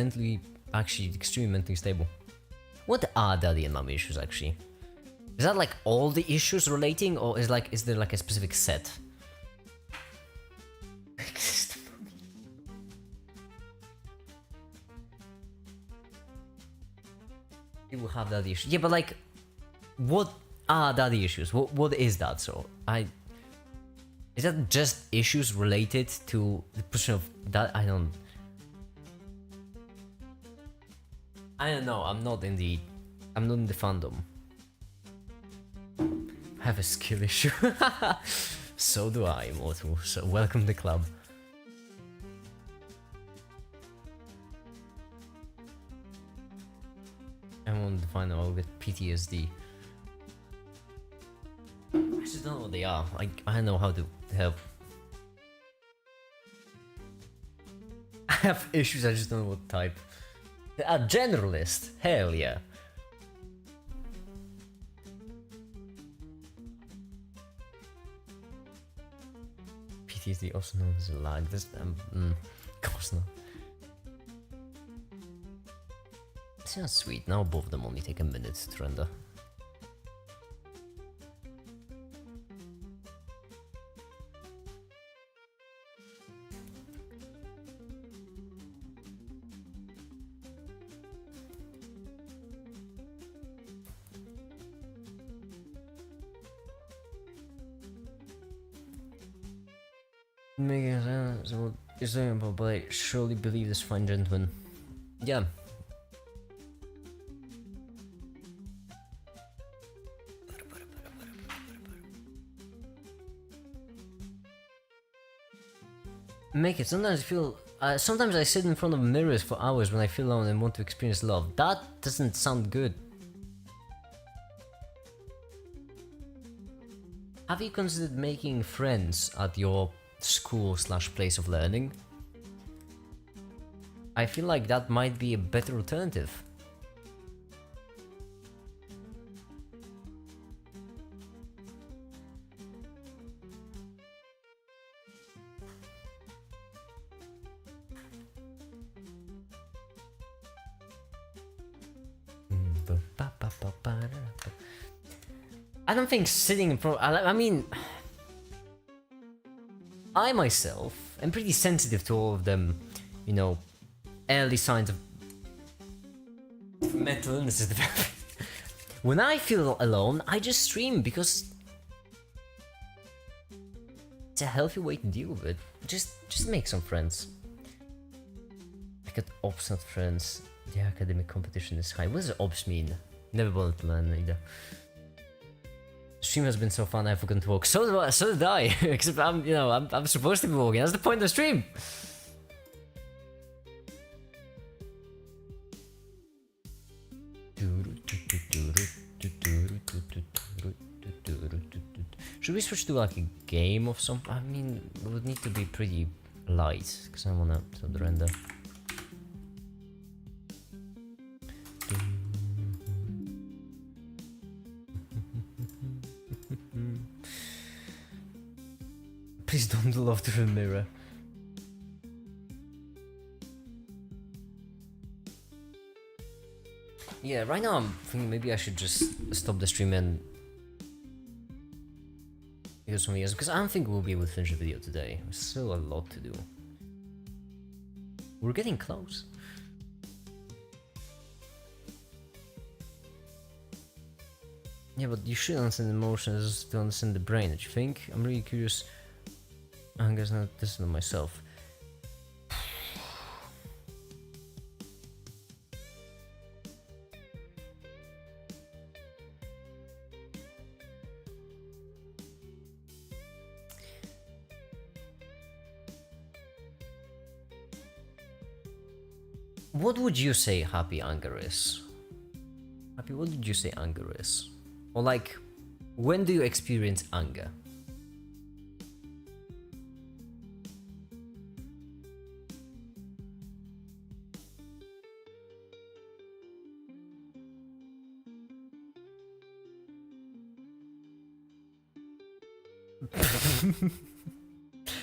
actually extremely mentally stable. What are daddy and mommy issues actually? Is that like all the issues relating, or is there like a specific set? People have daddy issues. Yeah, but like, what are daddy issues? What is that? So is that just issues related to the position of that? I don't know. I'm not in the fandom. I have a skill issue. So do I, Immortal. So welcome to the club. I want to find out with PTSD. I just don't know what they are. I don't know how to help. I have issues, I just don't know what type. A generalist? Hell yeah. PTSD, also known as lag. This, of course not. Sounds sweet. Now both of them only take a minute to render. Making sense. What you're saying about, but I surely believe this fine gentleman. Yeah. Make it. Sometimes I feel. Sometimes I sit in front of mirrors for hours when I feel alone and want to experience love. That doesn't sound good. Have you considered making friends at your school/place of learning? I feel like that might be a better alternative. I don't think sitting in front. I mean, I myself am pretty sensitive to all of them, you know, early signs of mental illnesses. When I feel alone, I just stream because it's a healthy way to deal with it. Just make some friends. I I got ops not friends. The academic competition is high. What does ops mean? Never bothered to learn either. Stream has been so fun, I've forgotten to walk. So did I. Except I'm supposed to be walking. That's the point of the stream. Should we switch to like a game of some? I mean, it would need to be pretty light because I wanna sort of render. Please don't love through the mirror. Yeah, right now I'm thinking maybe I should just stop the stream and do something else because I don't think we'll be able to finish the video today. There's still a lot to do. We're getting close. Yeah, but you should understand emotions to understand the brain, don't you think? I'm really curious. I'm guess not this on myself. What would you say happy anger is? Happy, what did you say anger is? Or like, when do you experience anger?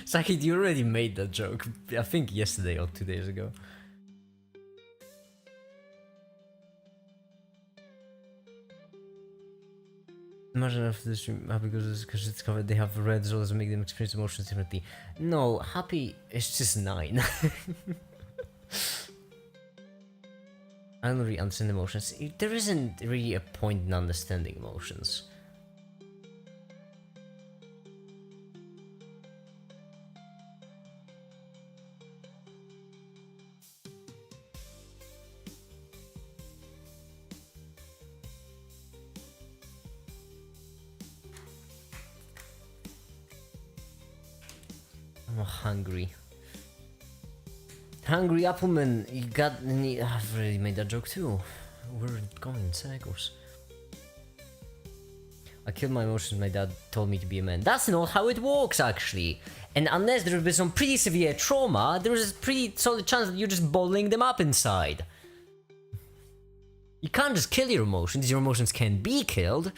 Saki, you already made that joke, I think yesterday or 2 days ago. Imagine if this stream happy because it's covered, they have red zones that make them experience emotions differently. No, happy is just 9. I don't really understand emotions. There isn't really a point in understanding emotions. I'm hungry. Hungry Appleman, you got any... I've already made that joke too. We're going in circles. I killed my emotions, my dad told me to be a man. That's not how it works actually. And unless there has been some pretty severe trauma, there is a pretty solid chance that you're just bottling them up inside. You can't just kill your emotions can be killed.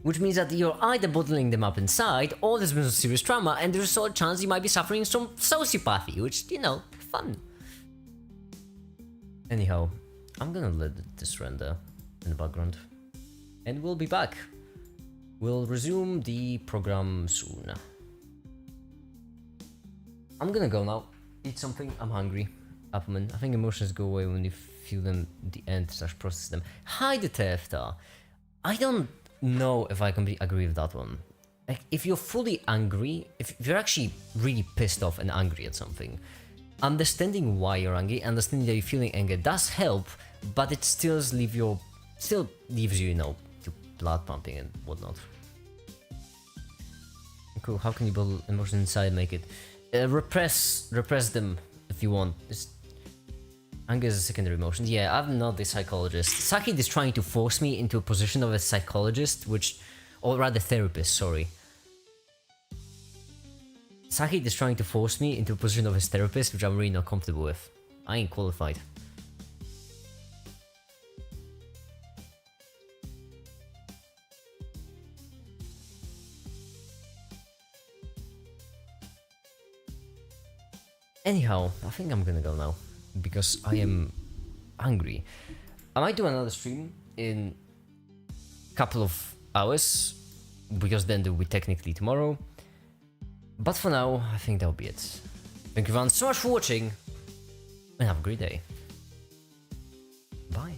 Which means that you're either bottling them up inside, or there's been some serious trauma, and there's a solid chance you might be suffering some sociopathy, which, you know, fun. Anyhow, I'm gonna let this render in the background. And we'll be back. We'll resume the program soon. I'm gonna go now. Eat something, I'm hungry. Appleman, I think emotions go away when you feel them at the end / process them. Hi, the Tefta. I don't know if I completely agree with that one. Like, if you're fully angry, if you're actually really pissed off and angry at something, understanding why you're angry, understanding that you're feeling anger does help, but it still leaves you, you know, to blood pumping and whatnot. Cool. How can you build emotions inside and make it? Repress them if you want. Anger is a secondary emotion. Yeah, I'm not the psychologist. Saki is trying to force me into a position of a psychologist, or rather therapist, sorry. Saki is trying to force me into a position of his therapist, which I'm really not comfortable with. I ain't qualified. Anyhow, I think I'm gonna go now. Because I am hungry. I might do another stream in a couple of hours, because then there will be technically tomorrow. But for now, I think that'll be it. Thank you everyone so much for watching, and have a great day. Bye.